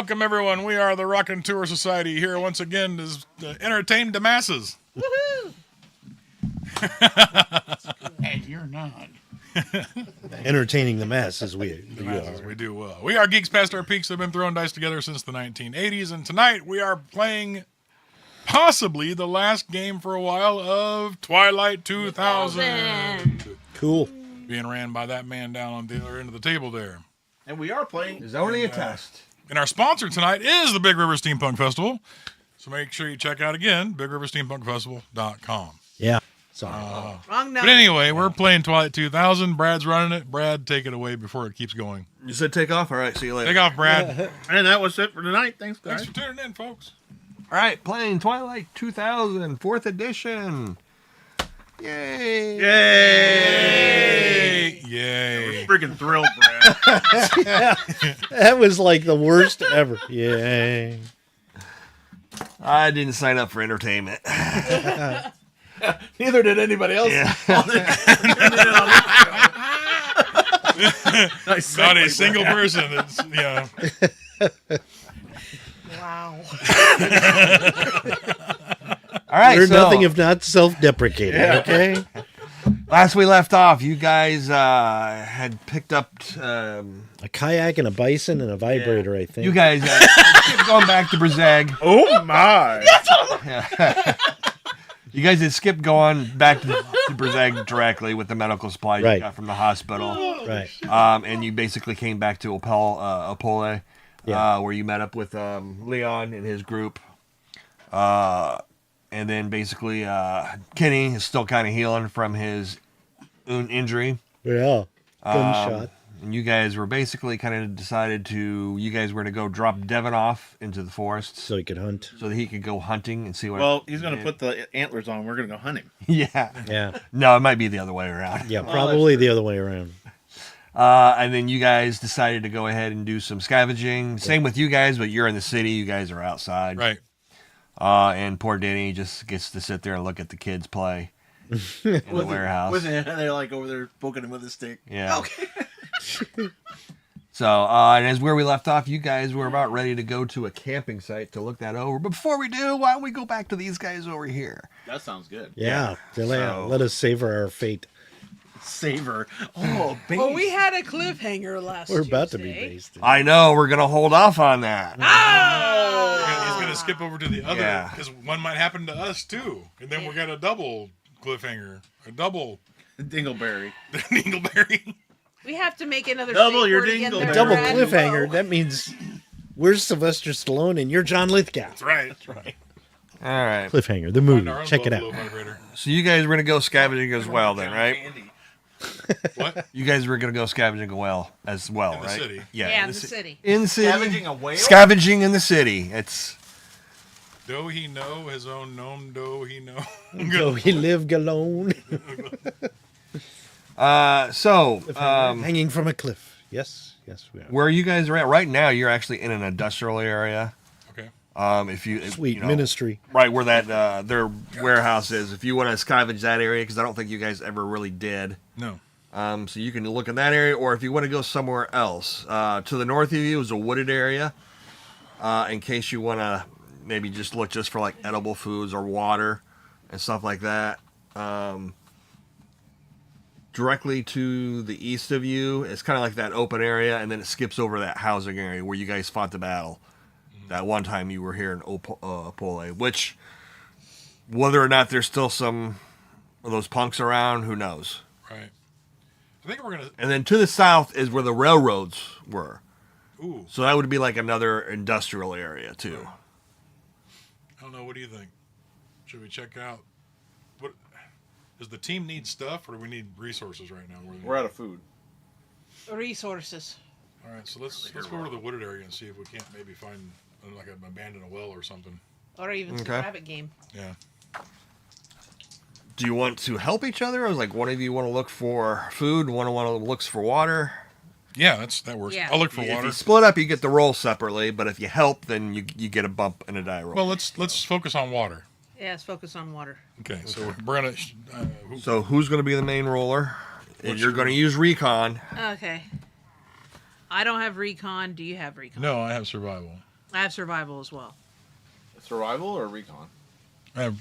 welcome everyone. We are the Raconteur Society here once again to entertain the masses. Woohoo! And you're not. Entertaining the masses, we Masses, are. we do well. We are geeks past our peaks that have been throwing dice together since the 1980s, and tonight we are playing possibly the last game for a while of Twilight 2000. Cool. Being ran by that man down on the other end of the table there. And we are playing. It's only a test. And our sponsor tonight is the Big River Steampunk Festival. So make sure you check out again, BigRiverSteampunkFestival.com. Yeah. Sorry. Wrong number. But anyway, we're playing Twilight 2000. Brad's running it. Brad, take it away before it keeps going. You said take off? All right, see you later. Take off, Brad. And that was it for tonight. Thanks, Thanks guys. for tuning in, folks. All right, playing Twilight 2000, 4th edition. Yay! Yay! Yay. Freaking thrilled, Brad. That was like the worst ever. Yay. I didn't sign up for entertainment. Neither did anybody else. Yeah. Nice Not a segue, single Brad. person. It's, yeah. Wow. All right, You're so nothing if not self-deprecating, okay? last we left off, you guys had picked up. A kayak and a bison and a vibrator, I think. You guys kept going back to Brazag. Oh, my. You guys had skipped going back to Brazag directly with the medical supplies Right. you got from the hospital. Right. And you basically came back to Opole, Yeah. where you met up with Leon and his group. And then basically Kenny is still kind of healing from his injury. Yeah. Gunshot. And you guys were basically kind of decided you guys were to go drop Devin off into the forest So he could hunt. so that he could go hunting and see what. Well, he's going to put the antlers on. We're going to go hunt him. yeah. Yeah. No, it might be the other way around. Yeah, probably the other way around. And then you guys decided to go ahead and do some scavenging. Same with you guys, but you're in the city. You guys are outside. Right. And poor Denny just gets to sit there and look at the kids play in the warehouse. They're like over there poking him with a stick. Yeah. Okay. So, and as where we left off, you guys were about ready to go to a camping site to look that over. But before we do, why don't we go back to these guys over here? That sounds good. Yeah. So- Let us savor our fate. Savor. Oh, baby. Well, we had a cliffhanger last We're about to be Tuesday. basted. I know, we're going to hold off on that. He's going to skip over to the other, Yeah. because one might happen to us, too. And then we got a double cliffhanger. A double Dingleberry. dingleberry. We have to make another Double safe your word again dingle. there, Double Brad. cliffhanger. That means we're Sylvester Stallone and you're John Lithgow. That's right. That's right. All right. Cliffhanger, the movie. Find our own Check it buffalo out. vibrator. So you guys were going to go scavenging as well then, right? What? You guys were going to go scavenging as well, In the right? city. Yeah, in the city. In the city. Scavenging a whale? Scavenging in the city. It's Do he know his own gnome? Do he know? Go he live alone. Hanging from a cliff. Yes, we are. where you guys are at right now. You're actually in an industrial area. Okay. Sweet you know, ministry. right where that their warehouse is. If you want to scavenge that area, because I don't think you guys ever really did. No. So you can look in that area, or if you want to go somewhere else. To the north of you is a wooded area. In case you want to maybe just look just for like edible foods or water and stuff like that. Directly to the east of you, it's kind of like that open area, and then it skips over that housing area where you guys fought the battle. That one time you were here in Opole, which, whether or not there's still some of those punks around, who knows? Right. I think we're going to... And then to the south is where the railroads were. Ooh. So that would be like another industrial area, too. I don't know. What do you think? Should we check out... What does the team need stuff, or do we need resources right now? We're out of food. Resources. All right, so let's go over to the wooded area and see if we can't maybe find like an abandoned well or something. Or even some Okay. rabbit game. Yeah. Do you want to help each other? Or is like one of you want to look for food, one looks for water? Yeah, that works. Yeah. I'll look for If water. you split up, you get the roll separately, but if you help, then you get a bump and a die roll. Well, let's focus on water. Yeah, let's focus on water. Okay, so we're gonna. So who's going to be the main roller? And you're going to use recon. Okay. I don't have recon. Do you have recon? No, I have survival. I have survival as well. Survival or recon? I have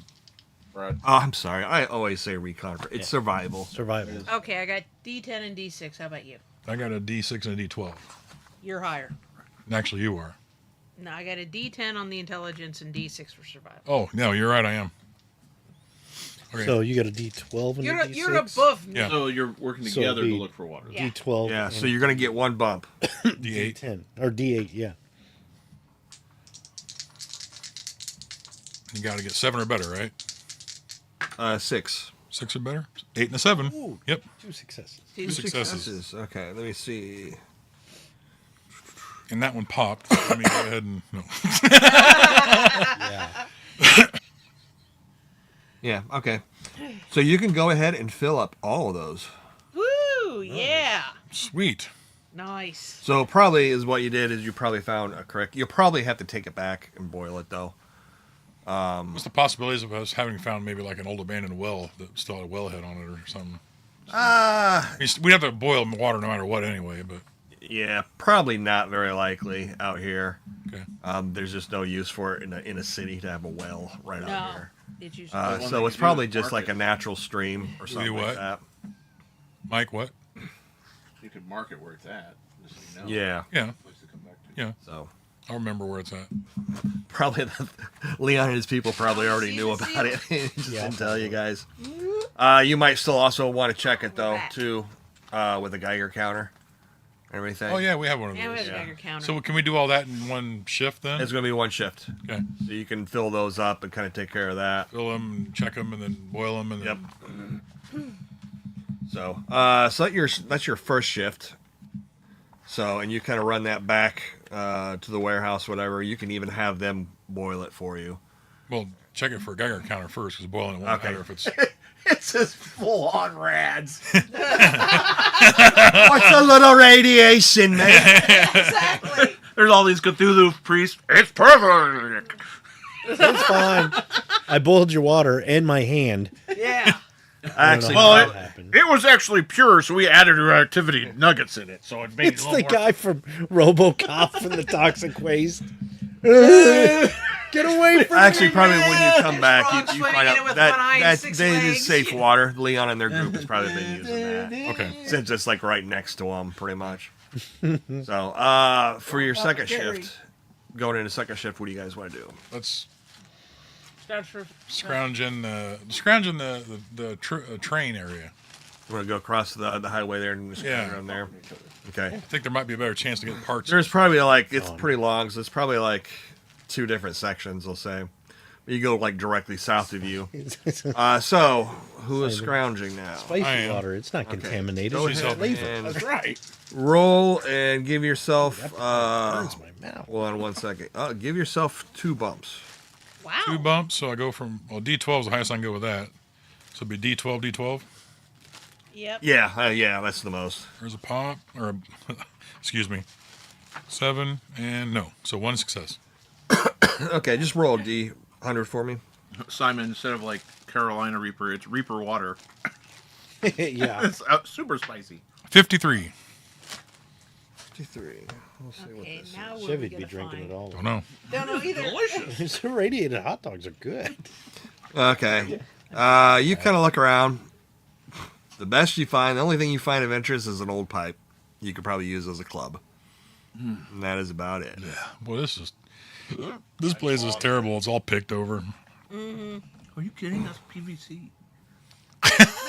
Brad. Oh, I'm sorry. I always say recon. It's survival. Survival. Okay, I got D10 and D6. How about you? I got a D6 and a D12. You're higher. And actually, you are. No, I got a D10 on the intelligence and D6 for survival. Oh, no, you're right. I am. Okay. So you got a D12 and a D6? You're above me. Yeah. So you're working So together it'd to be- look for water. Yeah. D12. Yeah, and so you're going to get one bump. D8. D10. Or D8, yeah. You got to get 7 or better, right? 6. 6 or better? 8 and a 7. Ooh. Yep. 2 successes. Two successes. This is, okay, let me see. And that one popped. Let me go ahead and... No. Yeah. Yeah, okay. So you can go ahead and fill up all of those. Woo! Yeah. Sweet. Nice. So probably is what you did is you probably found a crick. You'll probably have to take it back and boil it, though. What's the possibilities of us having found maybe like an old abandoned well that still had a wellhead on it or something? We'd have to boil water no matter what anyway, but... Yeah, probably not very likely out here. Okay. There's just no use for it in a city to have a well right out No. here. Did you? One So thing it's to do probably is just mark like it. a natural stream or something what? like that. Mike, what? You could mark it where it's at, just so you know. Yeah. Yeah. Place to come back to. Yeah. So I'll remember where it's at. probably Leon and his people probably Oh, already see knew the about it. seal? He just Yeah. didn't tell you guys. You might still also want to check it though Rat. too, with a Geiger counter. and everything. Oh yeah, we have one of Yeah, we have those. a Geiger counter. So can we do all that in one shift then? It's going to be one shift. Okay. So you can fill those up and kind of take care of that. Fill them, and check them, and then boil them, and Yep. then So, so that's your first shift. So, and you kind of run that back to the warehouse, whatever. You can even have them boil it for you. well, check it for a Geiger counter first, because boiling it won't Okay. matter if it's. It's just full on rads. What's a little radiation, man? Exactly. There's all these Cthulhu priests. It's perfect. It's fine. I boiled your water and my hand. Yeah. I don't know Actually, how well, that happened. It was actually pure, so we added radioactivity nuggets in it, so it made It's it a little the more. guy from RoboCop from the toxic waste. Get away from actually, me! probably when you come There's back, frogs you swimming find in it out with that, one eye and that 6 they legs. is safe water. Leon and their group has probably been using that. Okay. Since it's like right next to them, pretty much. So, for your second Gary. shift, going into second shift, what do you guys want to do? Let's Starts for scrounge in the train area. You want to go across the highway there and just Yeah. go around there? Okay. I think there might be a better chance to get parts. There's probably like, it's pretty long, so it's probably like 2 different sections, I'll say. You go like directly south of you. So, who is scrounging now? I Spicy am. water. It's not contaminated. Go It's ahead flavor. and That's right. roll and give yourself, Burns my mouth. hold on 1 second. Give yourself 2 bumps. wow. 2 bumps, so I go from D12 is the highest I can go with that. So it'd be D12, D12. Yep. Yeah, that's the most. There's a pop, or excuse me, 7 and no, so 1 success. Okay, just roll a D100 for me. Simon, instead of like Carolina Reaper, it's Reaper water. Yeah. It's super spicy. 53. 53. We'll see what Okay, this now is. we're Chevy'd gonna be drinking find. it all. Don't know. Don't know either. Delicious. Irradiated hot dogs are good. Okay. You kind of look around. The best you find, the only thing you find of interest is an old pipe. You could probably use as a club. And that is about it. Yeah, boy, this place is terrible. It's all picked over. Are you kidding? That's PVC.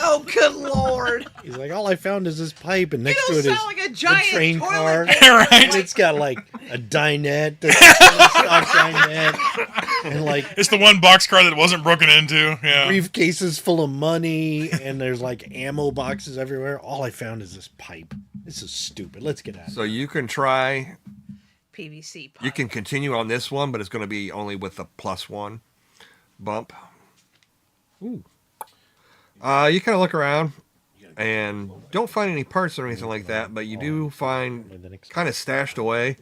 Oh, good lord! He's like, all I found is this pipe, and You next to don't it is sound like a the giant train toilet car. paper. Right. And it's got like a dinette, a stock dinette, and like It's the one boxcar that wasn't broken into. Yeah. briefcases full of money, and there's like ammo boxes everywhere. All I found is this pipe. This is stupid. Let's get out of So you can try, PVC pipe. you can continue on this one, but it's going to be only with the +1 bump. Ooh. You kind of look around and don't find any parts or anything like that, but you do find kind of stashed away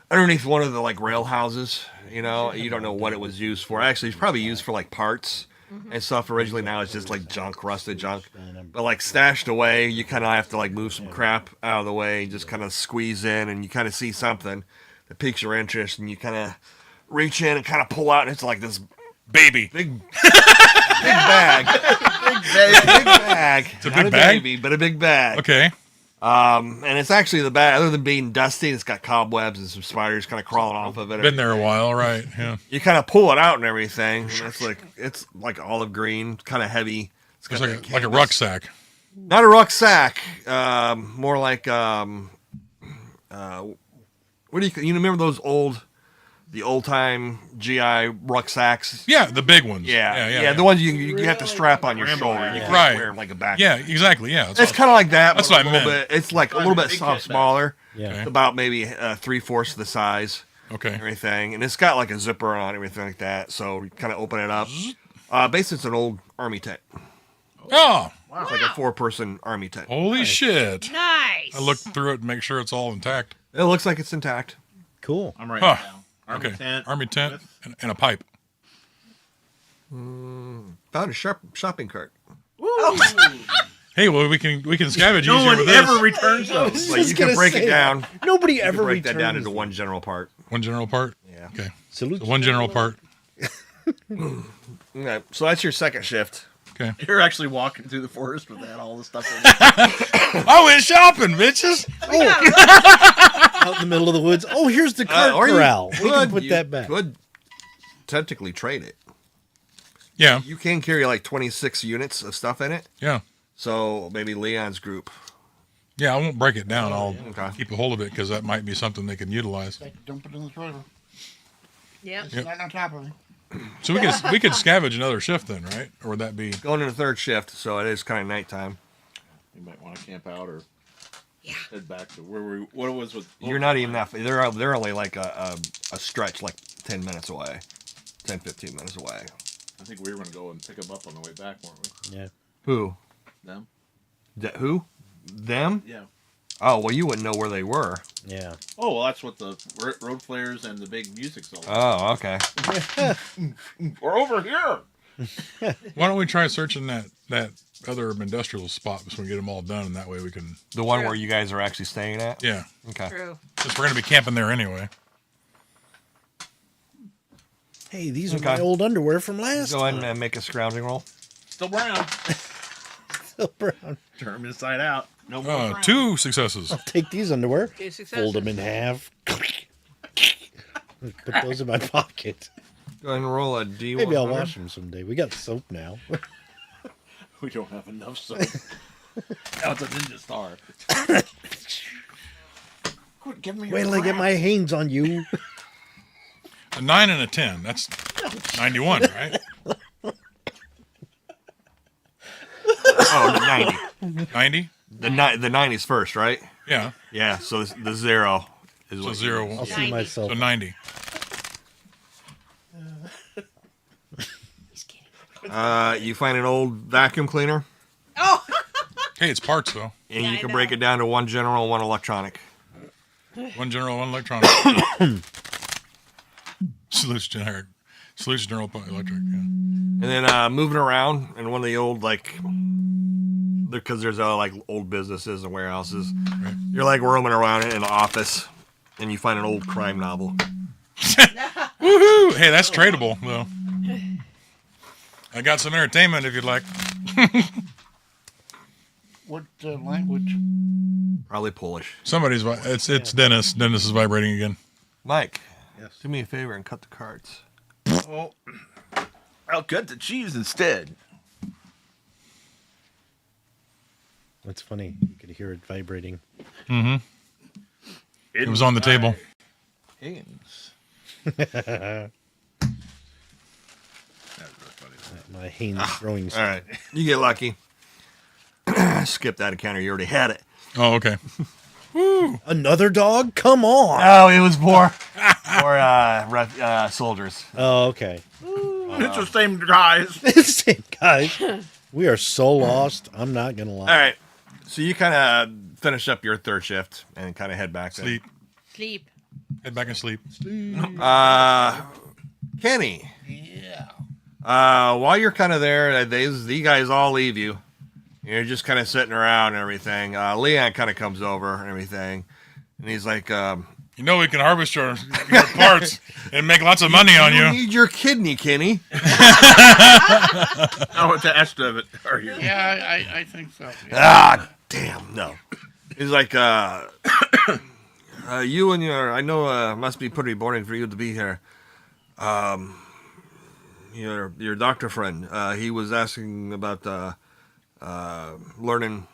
underneath one of the like rail houses. You know, you don't know what it was used for. Actually, it's probably used for like parts and stuff originally. Now it's just like junk, rusted junk. But like stashed away, you kind of have to like move some crap out of the way, just kind of squeeze in, and you kind of see something. that piques your interest, and you kind of reach in and kind of pull out, and it's like this Baby. big bag. Big bag. It's a Not big bag? baby, but a big bag. Okay. And it's actually the bag, other than being dusty, it's got cobwebs and some spiders kind of crawling off of it. Been there a while, right? Yeah. You kind of pull it out and everything, and it's like olive green, kind of heavy. It's It's got like that a, like a canvas. rucksack. Not a rucksack. More like what do you remember those the old time GI rucksacks? Yeah, the big ones. Yeah. The ones you have to strap on your shoulder. You can't Right. wear them like a backpack. Yeah, exactly. Yeah. It's kind of like that. That's but what I a little meant. bit. It's like a little bit smaller. Yeah. Okay. About maybe 3/4 the size. Okay. Everything, and it's got like a zipper on it, everything like that. So you kind of open it up. Basically, it's an old army tent. Oh, It's like a 4-person army tent. holy shit. Nice. I looked through it and make sure it's all intact. It looks like it's intact. Cool. I'm writing Huh. it down. Army Okay. tent. Army tent and a pipe. Found a shopping cart. Hey, well, we can scavenge No easier one with ever this. returns those. Like you can break it down. Nobody You ever can break that down returns into them. one general part. One general part? Yeah. Okay. Salute. So one general part. Okay. So that's your second shift. Okay. You're actually walking through the forest with that all the stuff. I went shopping, bitches. Out in the middle of the woods. Oh, here's the cart Or you corral. We can could- put you that back. Could technically trade it. Yeah. You can carry like 26 units of stuff in it. Yeah. So maybe Leon's group. Yeah, I won't break it down. I'll Okay. keep a hold of it because that might be something they can utilize. Dump it in the trailer. Yep. It's not on top of it. So we could scavenge another shift then, right? Or would that be? Going into third shift, so it is kind of nighttime. You might want to camp out or head back to where we. What it was with. You're not even that. They're only like a stretch, like 10 minutes away, 10, 15 minutes away. I think we were going to go and pick them up on the way back, weren't we? Yeah. Who? Them. Who? Them? Yeah. Oh well, you wouldn't know where they were. Yeah. Oh well, that's what the road flares and the big music's all. Oh, okay. We're over here. Why don't we try searching that other industrial spot so we can get them all done, and that way we can. The one Sure. where you guys are actually staying at. Yeah. Okay. True. Since we're gonna be camping there anyway. Hey, these are Okay. my old underwear from last Go ahead time. and make a scrounging roll. Still brown. Still brown. Turn them inside out. No more. brown. 2 successes. Take these underwear. 2 successes. Fold them in half. Put those in my pocket. Go ahead and roll a D100. Maybe I'll wash them someday. We got soap now. We don't have enough soap. Now it's a ninja star. Quit giving me Wait your till I get crap. my hands on you. A 9 and a 10. That's 91, right? Oh, 90. 90? The 90's first, right? Yeah. Yeah. So the 0 is So what 0. I'll see 90. myself. So 90. You find an old vacuum cleaner, Oh. Hey, it's parts though. and Yeah, you I can know. break it down to one general, one electronic. 1 general, 1 electronic. Solution generic. Solution general, electric. Yeah. And then moving around in one of the old because there's like old businesses and warehouses. Right. You're like roaming around in an office, and you find an old crime novel. Woohoo! Hey, that's tradable though. I got some entertainment if you'd like. What language? Probably Polish. It's Dennis. Dennis is vibrating again. Mike, Yes. do me a favor and cut the cards. Oh, I'll cut the cheese instead. That's funny. You could hear it vibrating. Mm-hmm. It was on the table. Higgins. My hands growing. All right, you get lucky. Skip that encounter. You already had it. Oh, okay. Another dog? Come on. Oh, it was more soldiers. Oh, okay. It's the same guys. Same guys. We are so lost. I'm not gonna lie. All right, so you kind of finish up your third shift and kind of head back. Sleep. Sleep. Head back and sleep. Kenny. Yeah. While you're kind of there, these guys all leave you. You're just kind of sitting around and everything. Leon kind of comes over and everything, and he's like, You know we can harvest your parts and make lots of money on You you. need your kidney, Kenny. How attached of it are you? Yeah, I think so. Yeah. Ah, damn, no. It's like, you and I know, must be pretty boring for you to be here. Your doctor friend, he was asking about, learning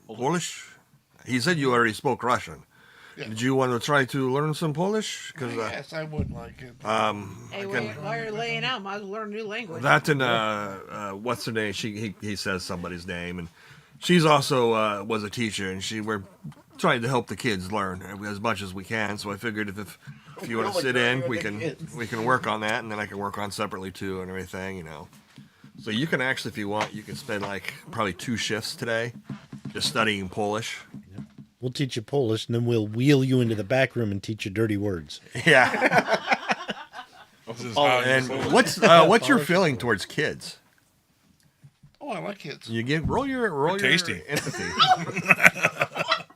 Polish. He said you already spoke Russian. Yeah. Did you want to try to learn some Polish? Because, Yes, I would like it. Hey, while you're laying out, might as well learn a new language. that and, what's her name? He says somebody's name, and she's also, was a teacher, and we're trying to help the kids learn as much as we can. So I figured if you want to sit in, we can work on that, and then I can work on separately too and everything, you know. So you can actually, if you want, you can spend like probably 2 shifts today just studying Polish. We'll teach you Polish, and then we'll wheel you into the back room and teach you dirty words. Yeah. This is how you And say it. what's your feeling towards kids? Oh, I like kids. You get roll your tasty. empathy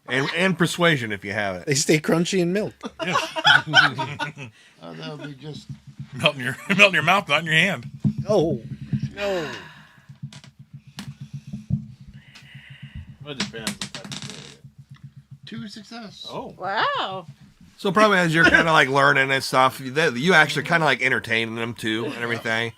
and persuasion if you have it. They stay crunchy in milk. They'll be just. Melting your mouth, not in your hand. Oh, no. Well, it depends. On the type of area. 2 success. Oh. Wow. So probably as you're kind of like learning and stuff, you actually kind of like entertaining them too and everything.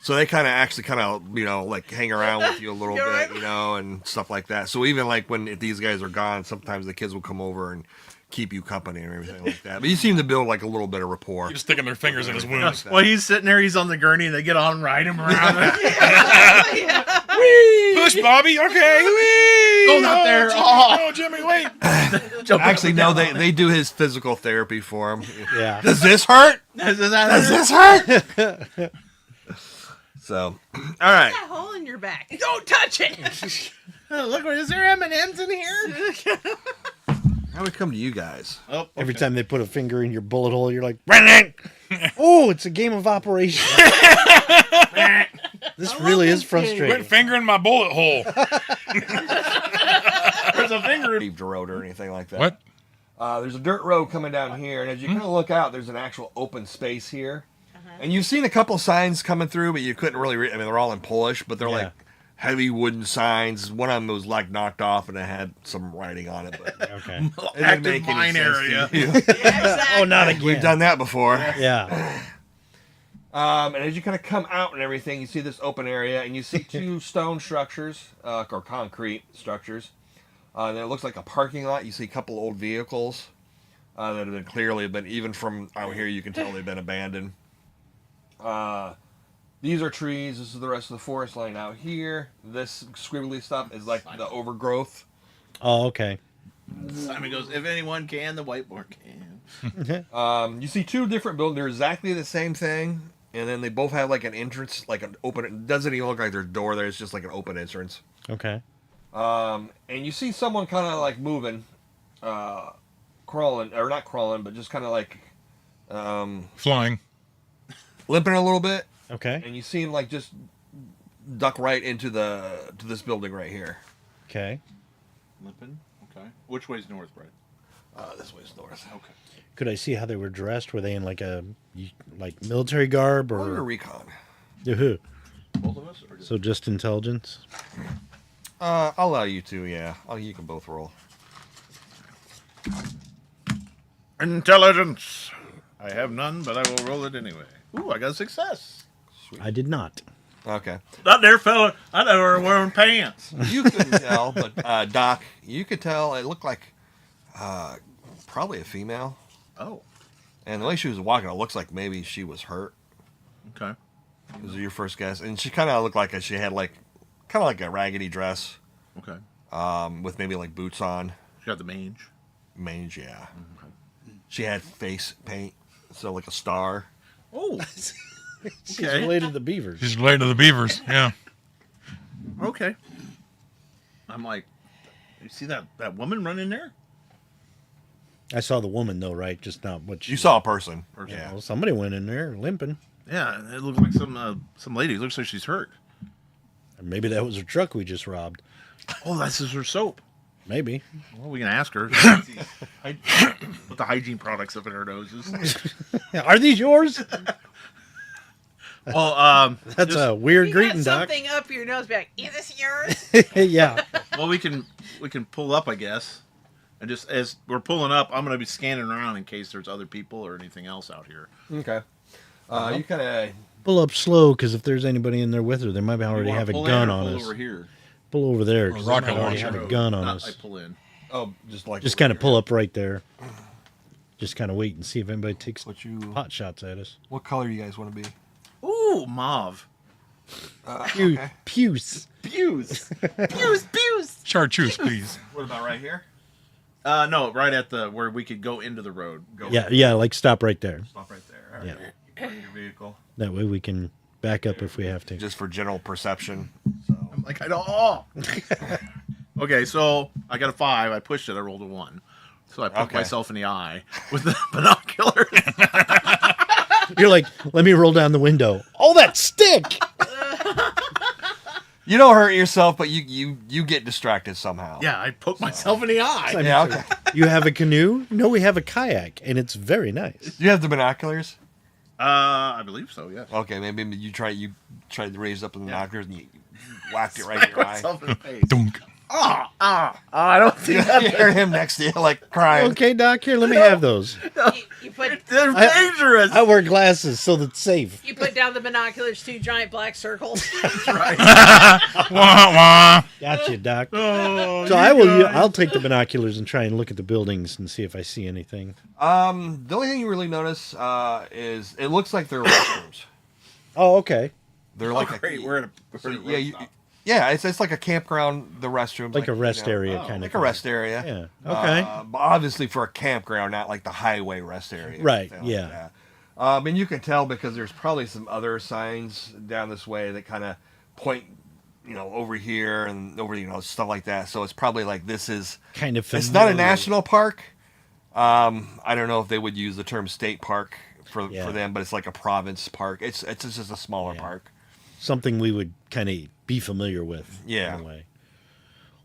So they kind of actually like hang around with you a little bit, and stuff like that. So even like if these guys are gone, sometimes the kids will come over and keep you company and everything like that. But you seem to build like a little bit of rapport. Just sticking their fingers in his wounds. Well, he's sitting there. He's on the gurney, and they get on, ride him around. Push, Bobby. Okay. Whee! Go out there. Oh, Jimmy, wait. Actually, no, they do his physical therapy for him. Yeah. Does this hurt? Does this hurt? So, all right. That hole in your back. Don't touch it. Look, is there M&Ms in here? How we come to you guys? Oh, Every time they put a finger in your bullet hole, you're like, oh, it's a game of operation. This really is frustrating. Quit fingering my bullet hole. there's a finger. Paved road or anything like that. What? There's a dirt road coming down here, and as you kind of look out, there's an actual open space here. And you've seen a couple signs coming through, but you couldn't really read. I mean, they're all in Polish, but they're Yeah. like heavy wooden signs. One of them was like knocked off, and it had some writing on it. But Okay. it didn't Active make any mine sense area. to you. Yeah, exactly. Oh, not again. We've done that before. Yeah. And as you kind of come out and everything, you see this open area, and you see 2 stone structures, or concrete structures. And it looks like a parking lot. You see a couple old vehicles that have been clearly been, even from out here, you can tell they've been abandoned. These are trees. This is the rest of the forest line out here. This squiggly stuff is like the overgrowth. Oh, okay. Simon goes, if anyone can, the whiteboard can. You see 2 different buildings. They're exactly the same thing, and then they both have like an entrance, like an open. It doesn't even look like there's a door there. It's just like an open entrance. Okay. And you see someone kind of like moving, crawling, or not crawling, but just kind of like Flying. limping a little bit. Okay. And you see him like just duck right into this building right here. Okay. Limping. Okay. Which way's north, Brad? This way's north. Okay. Could I see how they were dressed? Were they in like military garb Roll your or? recon. Yahoo. Both of us? Or just... So just intelligence? I'll allow you to. Yeah. You can both roll. Intelligence. I have none, but I will roll it anyway. Ooh, I got a success. I did not. Okay. That there fella, I thought we were wearing pants. You couldn't tell, but Doc, you could tell. It looked like probably a female. Oh, And the way she was walking, it looks like maybe she was hurt. okay. Was your first guess? And she kind of looked like she had like kind of like a raggedy dress, Okay. with maybe like boots on. She got the mange. Mange, yeah. She had face paint, so like a star. Oh, She's okay. related to the beavers. She's related to the beavers. Yeah. Okay. I'm like, you see that woman running there? I saw the woman though, right? Just not what she. You saw a person. Person. Yeah. Well, somebody went in there limping. Yeah, it looks like some lady. It looks like she's hurt. Or maybe that was her truck we just robbed. Oh, that's just her soap. Maybe. Well, we can ask her. Put the hygiene products up in her noses. Are these yours? Well, That's a weird You greeting, got Doc. something up your nose, be like, is this yours? Yeah. well, we can pull up, I guess, and just as we're pulling up, I'm gonna be scanning around in case there's other people or anything else out here. Okay. You kind of Pull up slow, because if there's anybody in there with her, they might already have a gun on us. Over here. Pull over there, Or because rocket they might already launcher. have a gun on I us. pull in. just like Just kind of pull up right there. Just kind of wait and see if anybody takes What you? pot shots at us. What color you guys want to be? Ooh, mauve. Pew, Okay. Pews. Pews. Chartreuse, please. What about right here? No, right at the where we could go into the road. Go. Yeah, like stop right there. Stop right there. All Yeah. right. Park your vehicle. That way we can back up if we have to. Just for general perception. So. I'm like, I don't. Oh. Okay, so I got a 5. I pushed it. I rolled a 1. So I poked Okay. myself in the eye with the binoculars. You're like, let me roll down the window. Oh, that stick! You don't hurt yourself, but you get distracted somehow. Yeah, I poked myself in the eye. Yeah. Okay. You have a canoe? No, we have a kayak, and it's very nice. You have the binoculars. I believe so. Yes. Okay, maybe you tried to raise up the binoculars and you whacked it right in your eye. Myself in the face. Dunk. I don't see You that. hear him next to you like crying. Okay, Doc, here, let me have those. You put They're I- dangerous. I wear glasses so that's safe. you put down the binoculars, 2 giant black circles. Wah, wah. Gotcha, Doc. Oh, So I'll take the binoculars and try and look at the buildings and see if I see anything. The only thing you really notice is it looks like they're restrooms. Oh, okay. They're like great. We're at a so, we're at a yeah, road you, stop. yeah. It's like a campground. The restrooms, Like a rest area oh, kind of like a rest area. Yeah. Okay. But obviously for a campground, not like the highway rest area. Right, something yeah. Like that. And you can tell because there's probably some other signs down this way that kind of point, over here and over, stuff like that. So it's probably like this is. Kind of It's not a familiar. national park. I don't know if they would use the term state park for them, but it's like a province park. It's just a smaller park. Something we would kind of be familiar with. Yeah. In a way.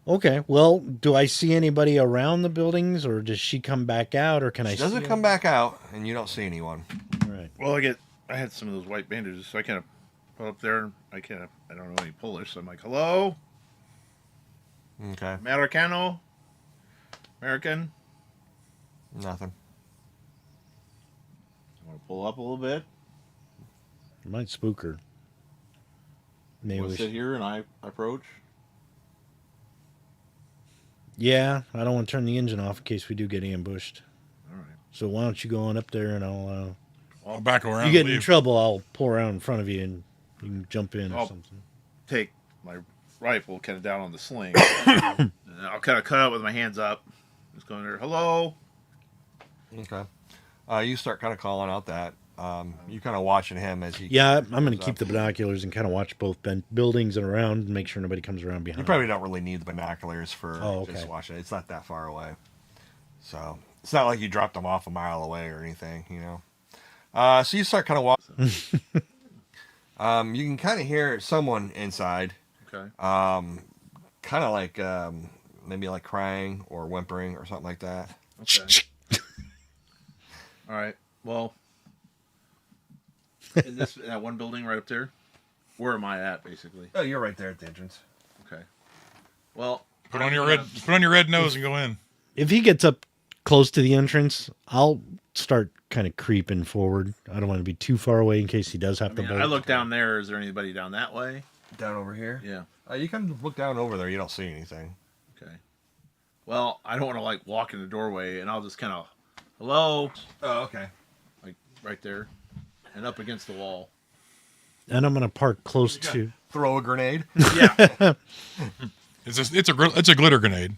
Okay. Well, do I see anybody around the buildings, or does she come back out, or can I? She doesn't see come back out, and you don't see anyone. her? Right. Well, I had some of those white bandages, so I kind of put up there. I don't know any Polish, so I'm like, hello, Okay. Americano, American. Nothing. I want to pull up a little bit. Might spook her. Maybe Want we to sit should. here and I approach. Yeah, I don't want to turn the engine off in case we do get ambushed. All right. So why don't you go on up there and I'll. I'll back around. You get and in leave. trouble, I'll pull around in front of you and you can jump in or Oh. something. Take my rifle kind of down on the sling. And I'll kind of cut out with my hands up. Just going there. Hello. Okay. You start kind of calling out that. You kind of watching him as he. Yeah, I'm going to comes keep up. the binoculars and kind of watch both buildings and around and make sure nobody comes around behind. You probably don't really need the binoculars for Oh, okay. just watching. It's not that far away, so it's not like you dropped them off a mile away or anything, So you start kind of walking. You can kind of hear someone inside, Okay. kind of like maybe like crying or whimpering or something like that. Okay. All right. Well, in that one building right up there, where am I at, basically? Oh, you're right there at the entrance. Okay. Well, Put on your red nose and go in. If he gets up close to the entrance, I'll start kind of creeping forward. I don't want to be too far away in case he does have to bolt. I look down there. Is there anybody down that way? Down over here. Yeah. You kind of look down over there. You don't see anything. Okay. Well, I don't want to walk in the doorway, and I'll just kind of, hello, Oh, okay. like right there, and up against the wall. And I'm going to park close to. Throw a grenade. Yeah. It's a glitter grenade.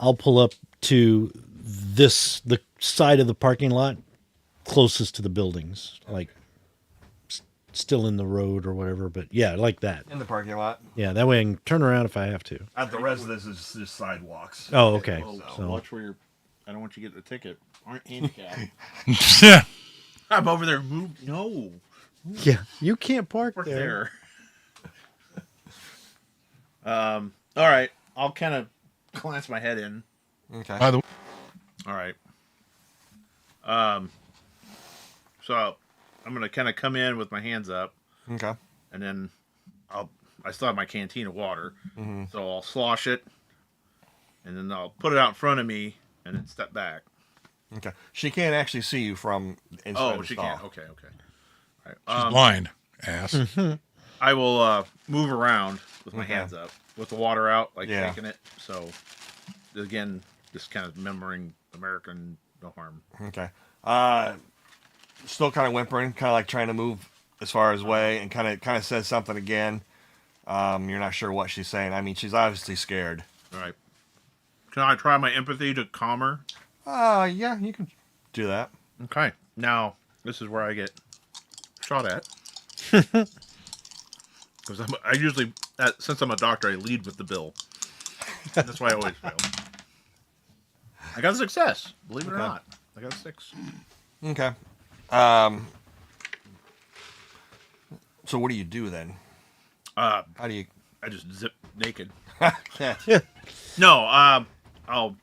I'll pull up to the side of the parking lot closest to the buildings, like still in the road or whatever. But yeah, like that. In the parking lot. Yeah, that way I can turn around if I have to. The rest of this is just sidewalks. Oh, okay. Oh, So watch where you're. I don't want you getting a ticket. Aren't handicapped. Yeah. I'm over there. Move. No. yeah, you can't park We're there. there. All right. I'll kind of glance my head in. Okay. By the way, All right. So I'm gonna kind of come in with my hands up, Okay. and then I still have my canteen of water, so I'll slosh it, and then I'll put it out in front of me, and then step back. Okay. She can't actually see you from inside Oh, the she stall. can't. Okay. All right. she's blind. Ass. I will move around with my Okay. hands up, with the water out, like Yeah. shaking it. So again, just kind of remembering American no harm. Okay. Still kind of whimpering, kind of like trying to move as far as way, and kind of says something again. You're not sure what she's saying. I mean, she's obviously scared. All right. Can I try my empathy to calm her? Yeah, you can do that. Okay. Now, this is where I get shot at. Because I usually, since I'm a doctor, I lead with the bill. That's why I always fail. I got a success, believe it or Okay. not. I got a 6. Okay. So what do you do then? How do you? I just zip naked. Yeah. No, I'll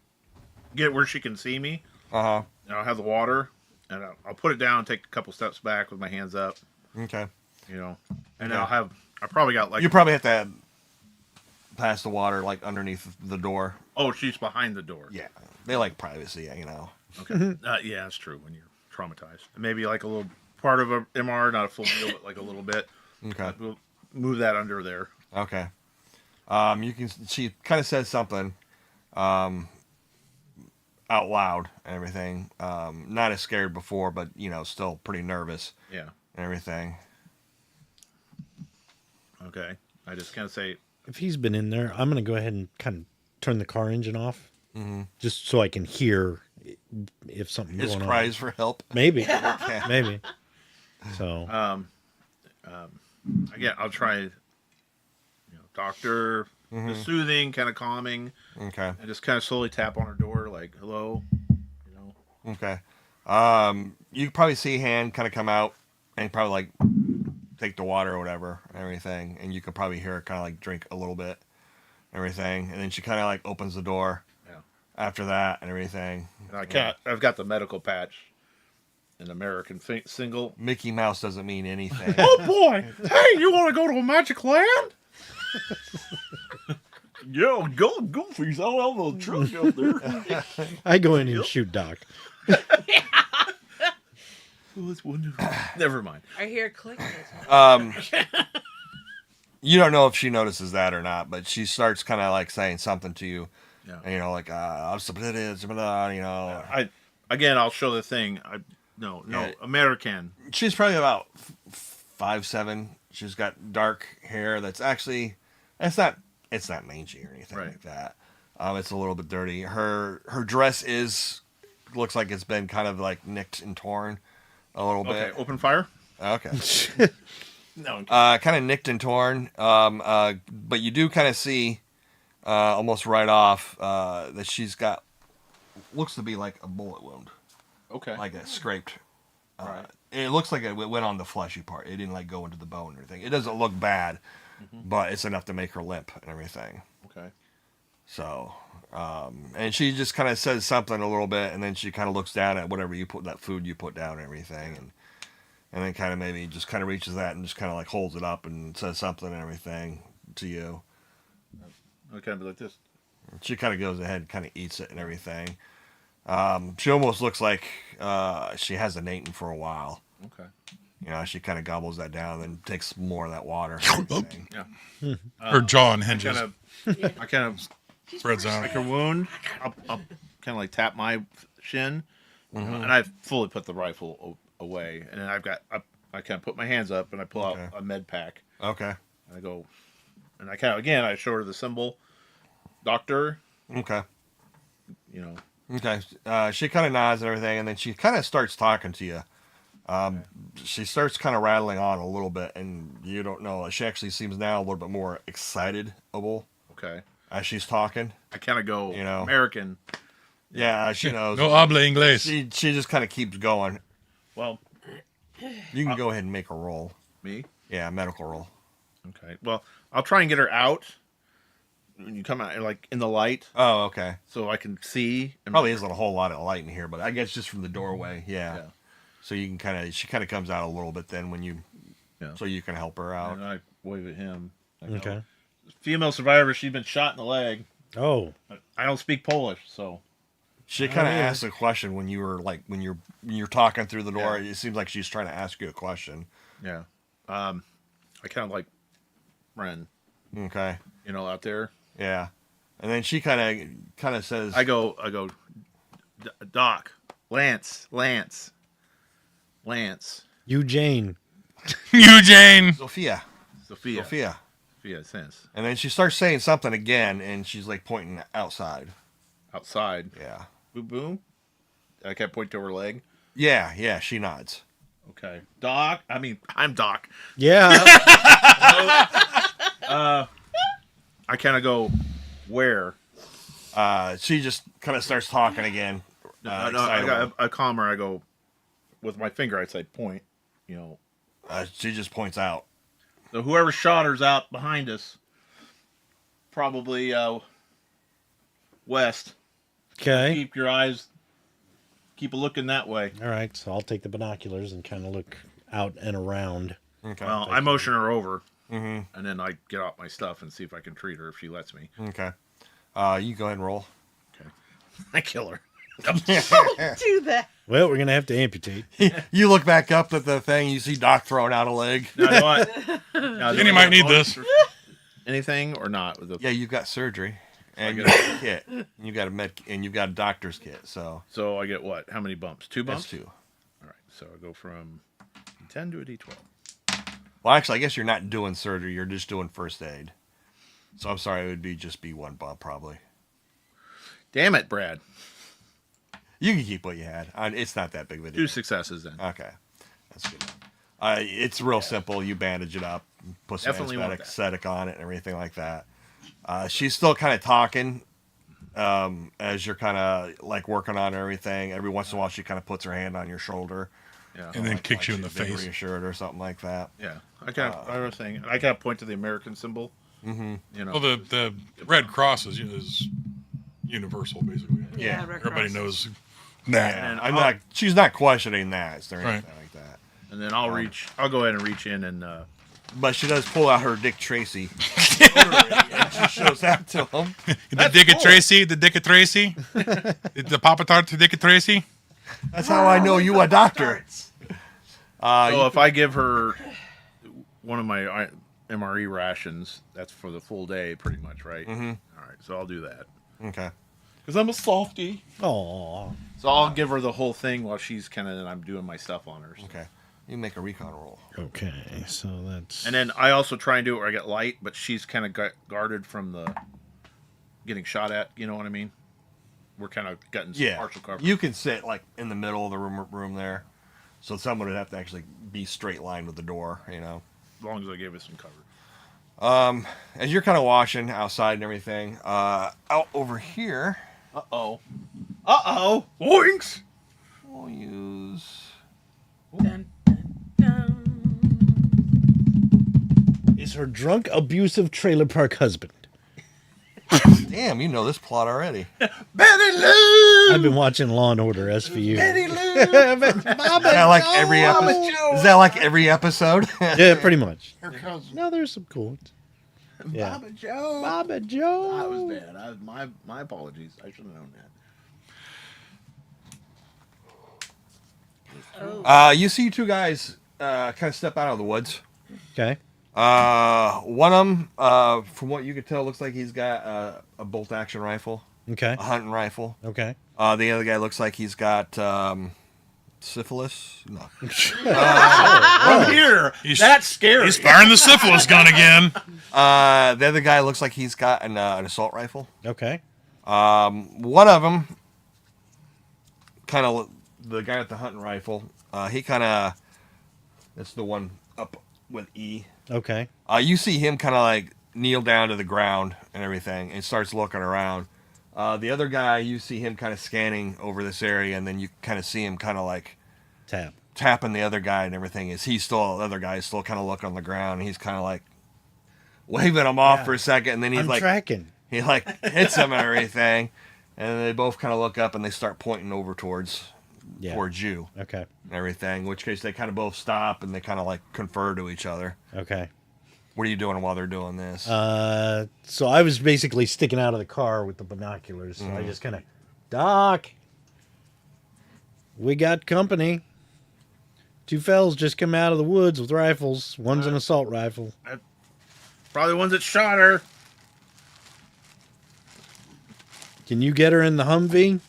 get where she can see me, Uh and I'll have the water, and I'll put it down, take a couple steps back with my hands up, huh. Okay. and Okay. I probably got like, You probably have to pass the water like underneath the door. oh, she's behind the door. Yeah. They like privacy, Okay. Yeah, that's true when you're traumatized. Maybe like a little part of a MR, not a full meal, but like a little bit. Okay. We'll move that under there. Okay. She kind of says something, out loud and everything. Not as scared before, but still pretty nervous Yeah. and everything. Okay. I just kind of say, If he's been in there, I'm going to go ahead and kind of turn the car engine off, just so I can hear if something's His going cries for help. on. Maybe, Okay. maybe. So again, I'll try, doctor, just soothing, kind of calming, Okay. and just kind of slowly tap on her door, like, hello, Okay. You could probably see a hand kind of come out and probably like take the water or whatever and everything, and you could probably hear her kind of like drink a little bit, and everything, and then she kind of like opens the door. Yeah. After that and everything. And I've got the medical patch, an American single. Mickey Mouse doesn't mean anything. Oh boy! Hey, you want to go to a magic land? Yo, go Goofy's out on the truck out there. I go in and shoot Doc. Oh, that's wonderful. Never mind. I hear clickers. You don't know if she notices that or not, but she starts kind of like saying something to you. Yeah. And, like, I'll I'll show the thing. No, Yeah. American. She's probably about 5'7". She's got dark hair that's actually, it's not mangy or anything Right. like that. It's a little bit dirty. Her dress looks like it's been kind of like nicked and torn a little Okay, bit. open fire. Okay. No. Kind of nicked and torn. But you do kind of see, almost right off, that she's got, looks to be like a bullet wound, Okay. like a scraped. Right. It looks like it went on the fleshy part. It didn't like go into the bone or anything. It doesn't look bad, but it's enough to make her limp and everything. Okay. So, and she just kind of says something a little bit, and then she kind of looks down at whatever that food you put down and everything, and then kind of maybe just kind of reaches that and just kind of like holds it up and says something and everything to you. I'll kind of be like this. She kind of goes ahead and kind of eats it and everything. She almost looks like she hasn't eaten for a while. Okay. She kind of gobbles that down and then takes more of that water. and everything. Yeah. Her jaw unhinges. I kind of Spreads out. like her wound. I'll kind of like tap my shin, and I fully put the rifle away, and then I kind of put my hands up and I pull Okay. out a med pack. Okay. And I go, and I kind of again I show her the symbol, doctor. Okay. You know. Okay. She kind of nods and everything, and then she kind of starts talking to you. She starts kind of rattling on a little bit, and you don't know. She actually seems now a little bit more excitable Okay. as she's talking. I kind of go, You know. American. Yeah, she knows. No habla inglés. She just kind of keeps going. Well, You can go ahead and make a roll. me. Yeah, medical roll. Okay. Well, I'll try and get her out. when you come out, like in the light, Oh, okay. so I can see. And Probably isn't a whole lot of light in here, but I guess just from the doorway, yeah. Yeah. So you can she kind of comes out a little bit then when you, Yeah. so you can help her out. And I wave at him. I go, Okay. Female survivor. She's been shot in the leg. Oh, I don't speak Polish, so She kind of yeah. asked a question when you were like when you're talking through the door. It seems like she's trying to ask you a question. yeah. I kind of like Ren, Okay. out there. Yeah. And then she kind of says, I go, Doc, Lance. Eugene. Eugene. Sophia. Sophia sense. And then she starts saying something again, and she's like pointing outside. Outside. Yeah. Boom, boom. I can't point to her leg. Yeah. She nods. Okay. Doc. I'm Doc. Yeah. I kind of go, where? She just kind of starts talking again. I calm her. I go, with my finger, I say, point. She just points out. So whoever shot her's out behind us. Probably west. Okay. Keep your eyes. Keep a looking that way. All right. So I'll take the binoculars and kind of look out and around. Okay. Well, I motion her over, Mm-hmm. and then I get out my stuff and see if I can treat her if she lets me. Okay. You go ahead and roll. I kill her. Do that. Well, we're gonna have to amputate. You look back up at the thing. You see Doc throwing out a leg. Now, do I Jenny might need this. Anything or not? With the, Yeah, you've got surgery, and I you got a kit. And you've got a med, and you've got a doctor's kit. So So I get what? How many bumps? 2 bumps? that's 2. All right. So I go from D10 to a D12. Well, actually, I guess you're not doing surgery. You're just doing first aid. So I'm sorry, it would just be 1 bump probably. Damn it, Brad. You can keep what you had. It's not that big of a 2 deal. successes then. Okay, that's good. It's real simple. You bandage it up, put some Definitely want anesthetic on it, and everything like that. She's still kind of talking as you're kind of like working on everything. Every once in a while, she kind of puts her hand on your shoulder. Yeah. And then kicks you in the she's being face. reassured or something like that. Yeah. I was saying, I kind of point to the American symbol. Mm-hmm. Well, the Red Cross is universal, basically. Yeah. Red Everybody Cross. knows that. And She's not questioning that or anything Right. like that. And then I'll go ahead and reach in and But she does pull out her Dick Tracy. And she shows that to him. The Dick of Tracy, the Dick of Tracy, the Papa Tart to Dick of Tracy. That's how I know you a doctor. so if I give her one of my MRE rations, that's for the full day, pretty much, right? Mm-hmm. All right, so I'll do that. Okay. Because I'm a softie. Oh. So I'll give her the whole thing while she's I'm doing my stuff on her. Okay. You make a recon roll. Okay. So that's. And then I also try and do it where I get light, but she's kind of guarded from the getting shot at. You know what I mean? We're kind of getting some partial cover. You can sit like in the middle of the room there, so someone would have to actually be straight line with the door. As long as I gave it some cover. As you're kind of watching outside and everything, out over here, Boinks! we'll use. Dun, dun, dun. Is her drunk, abusive trailer park husband. Damn, you know this plot already. Betty Lou! I've been watching Law and Order SVU. Betty Lou! Is that like every episode? Is that like every episode? Yeah, pretty much. Her cousin. No, there's some cool ones. Yeah. Baba Joe! Baba Joe. That was bad. My apologies. I should have known that. Oh. You see 2 guys kind of step out of the woods. Okay. One of them, from what you could tell, looks like he's got a bolt action rifle, Okay. a hunting rifle. Okay. The other guy looks like he's got syphilis. No. I'm here! That's scary! He's firing the syphilis gun again. The other guy looks like he's got an assault rifle. Okay. One of them, kind of the guy with the hunting rifle. He kind of, that's the one up with E. Okay. You see him kind of like kneel down to the ground and everything and starts looking around. The other guy, you see him kind of scanning over this area, and then you kind of see him kind of like Tap. tapping the other guy and everything. The other guy is still kind of looking on the ground, and he's kind of like waving him off for a second, and then he's I'm like tracking. he like hits them and everything, and they both kind of look up and they start pointing over towards you Okay. and everything. In which case they kind of both stop and they kind of like confer to each other. Okay. What are you doing while they're doing this? So I was basically sticking out of the car with the binoculars. So I just kind of, Doc, we got company. 2 fellas just come out of the woods with rifles. One's an assault rifle. Probably the ones that shot her. Can you get her in the Humvee?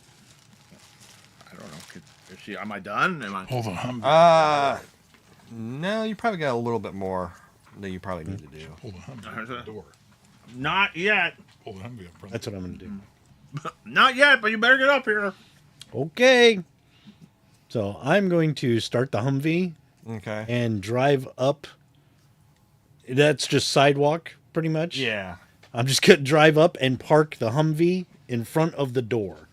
I don't know. Is she? Am I done? Am I? Hold on. No, you probably got a little bit more that you probably need to do. Pull the Humvee out the door. Not yet. Pull the Humvee up front. That's what I'm going to do. Not yet. But you better get up here. Okay. So I'm going to start the Humvee Okay. and drive up. That's just sidewalk, pretty much. Yeah. I'm just going to drive up and park the Humvee in front of the door.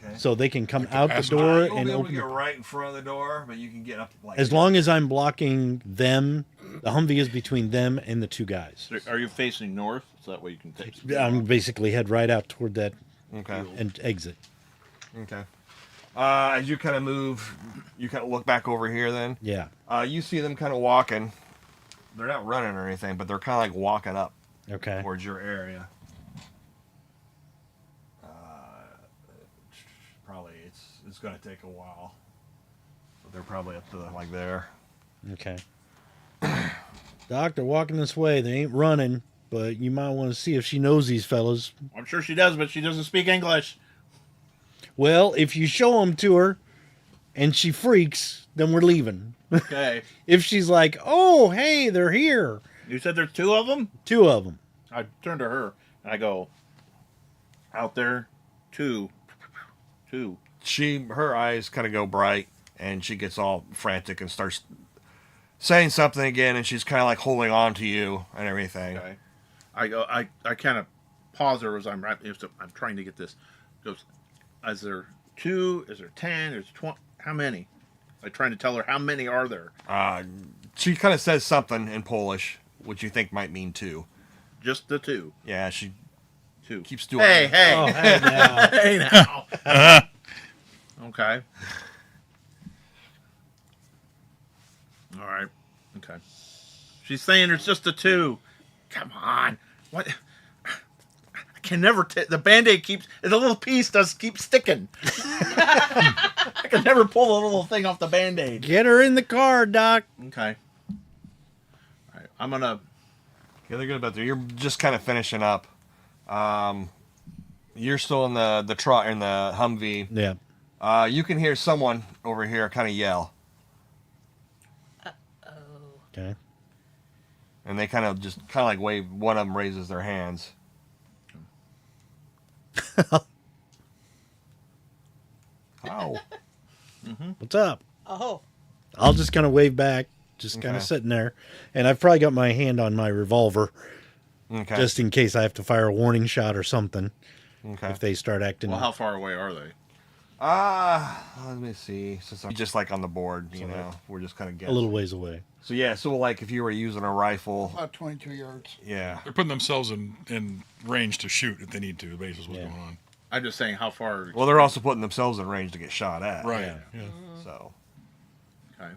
Okay. So they can come out the passenger. door You won't and be able to open get the... right in front of the door, but you can get up like As long as I'm blocking them, the Humvee is between them and the 2 guys. Are you facing north? So that way you can take. I'm basically head right out toward that Okay. and exit. Okay. As you kind of move, you kind of look back over here. Then Yeah. you see them kind of walking. They're not running or anything, but they're kind of like walking up Okay. towards your area. Probably it's going to take a while, but they're probably up to like there. Okay. Doc, they're walking this way. They ain't running, but you might want to see if she knows these fellas. I'm sure she does, but she doesn't speak English. Well, if you show them to her and she freaks, then we're leaving. Okay. If she's like, oh, hey, they're here. You said there's 2 of them? 2 of them. I turn to her and I go, out there, 2. Her eyes kind of go bright, and she gets all frantic and starts saying something again, and she's kind of like holding on to you and everything. Okay. I kind of pause her as I'm trying to get this. Goes, is there 2? Is there 10? Is 20? How many? I'm trying to tell her how many are there. She kind of says something in Polish, which you think might mean 2. Just the 2. Yeah, she 2. keeps doing Hey, it. hey, Oh, hey, now. hey now. Okay. All right. Okay. She's saying there's just the 2. Come on. What? I can never. The Band-Aid keeps. The little piece does keep sticking. I can never pull the little thing off the Band-Aid. Get her in the car, Doc. Okay. All right. I'm gonna. Yeah, they're good about that. You're just kind of finishing up. You're still in the truck in the Humvee. Yeah. You can hear someone over here kind of yell, Okay. and they kind of like wave. One of them raises their hands. Oh. What's up? Oh. I'll just kind of wave back, just kind of Okay. sitting there. And I've probably got my hand on my revolver, Okay. just in case I have to fire a warning shot or something okay. if they start acting. Well, how far away are they? Let me see. Since I'm just like on the board, we're just kind of a guessing. little ways away. So yeah, so like if you were using a rifle, About 22 yards. yeah. They're putting themselves in range to shoot if they need to, basically what's Yeah. going on. I'm just saying how far. Well, they're also putting themselves in range to get shot at. Right. Yeah. Yeah. So, Okay.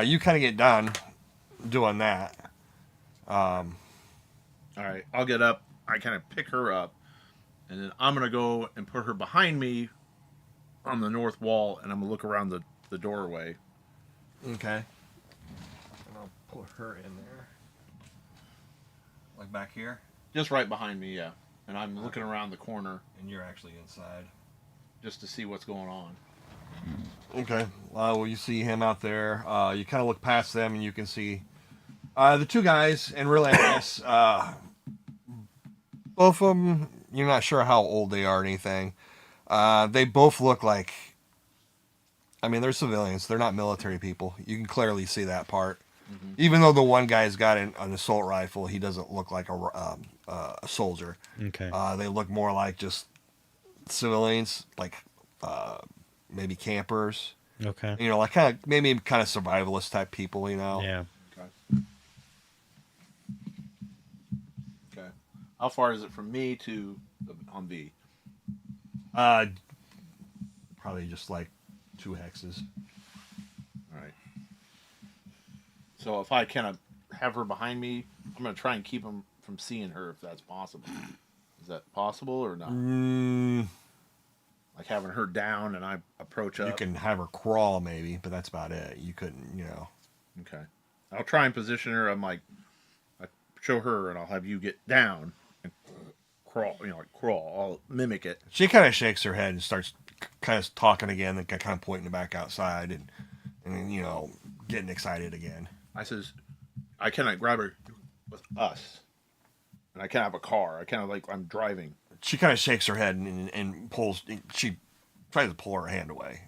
you kind of get done doing that. All right. I'll get up. I kind of pick her up, and then I'm gonna go and put her behind me on the north wall, and I'm gonna look around the doorway. Okay. And I'll put her in there. Like back here? Just right behind me, yeah. And I'm looking around the corner And you're actually inside. just to see what's going on. Okay. Well, you see him out there. You kind of look past them and you can see the 2 guys. And really, I guess both of them, you're not sure how old they are or anything. They both look like, I mean, they're civilians. They're not military people. You can clearly see that part. Mm-hmm. Even though the one guy's got an assault rifle, he doesn't look like a soldier. Okay. They look more like just civilians, like maybe campers. Okay. Like kind of maybe kind of survivalist type people. Yeah. Okay. How far is it from me to on V? Probably just like 2 hexes. All right. So if I kind of have her behind me, I'm going to try and keep him from seeing her if that's possible. Is that possible or not? Like having her down and I approach up. You can have her crawl maybe, but that's about it. You couldn't, you know. Okay. I'll try and position her. I'm like, I show her and I'll have you get down and crawl, like crawl. I'll mimic it. She kind of shakes her head and starts kind of talking again, and kind of pointing back outside and getting excited again. I says, I kind of grab her with us. And I kind of have a car. I kind of like, I'm driving. She kind of shakes her head and pulls. She tries to pull her hand away.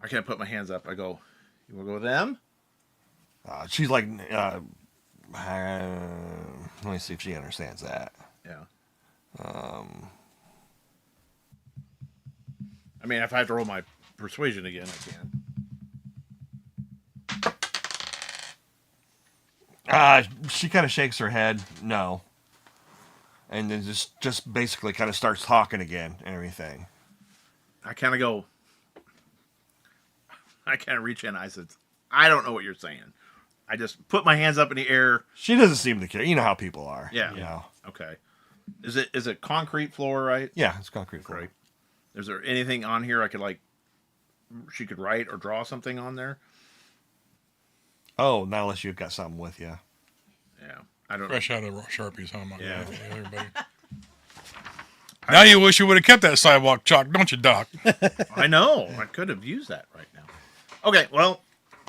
I can't put my hands up. I go, you want to go with them? She's like, let me see if she understands that. Yeah. I mean, if I have to roll my persuasion again, I can. She kind of shakes her head, no. And then just basically kind of starts talking again and everything. I kind of go, I kind of reach in. I said, I don't know what you're saying. I just put my hands up in the air. She doesn't seem to care. You know how people are. Yeah. You know. Okay. Is it concrete floor, right? Yeah, it's concrete floor. Great. Is there anything on here I could she could write or draw something on there? Oh, not unless you've got something with you. Yeah. I don't Fresh out of Sharpies, huh? Yeah. Everybody. Now you wish you would have kept that sidewalk chalk, don't you, Doc? I know. I could have used that right now. Okay, well,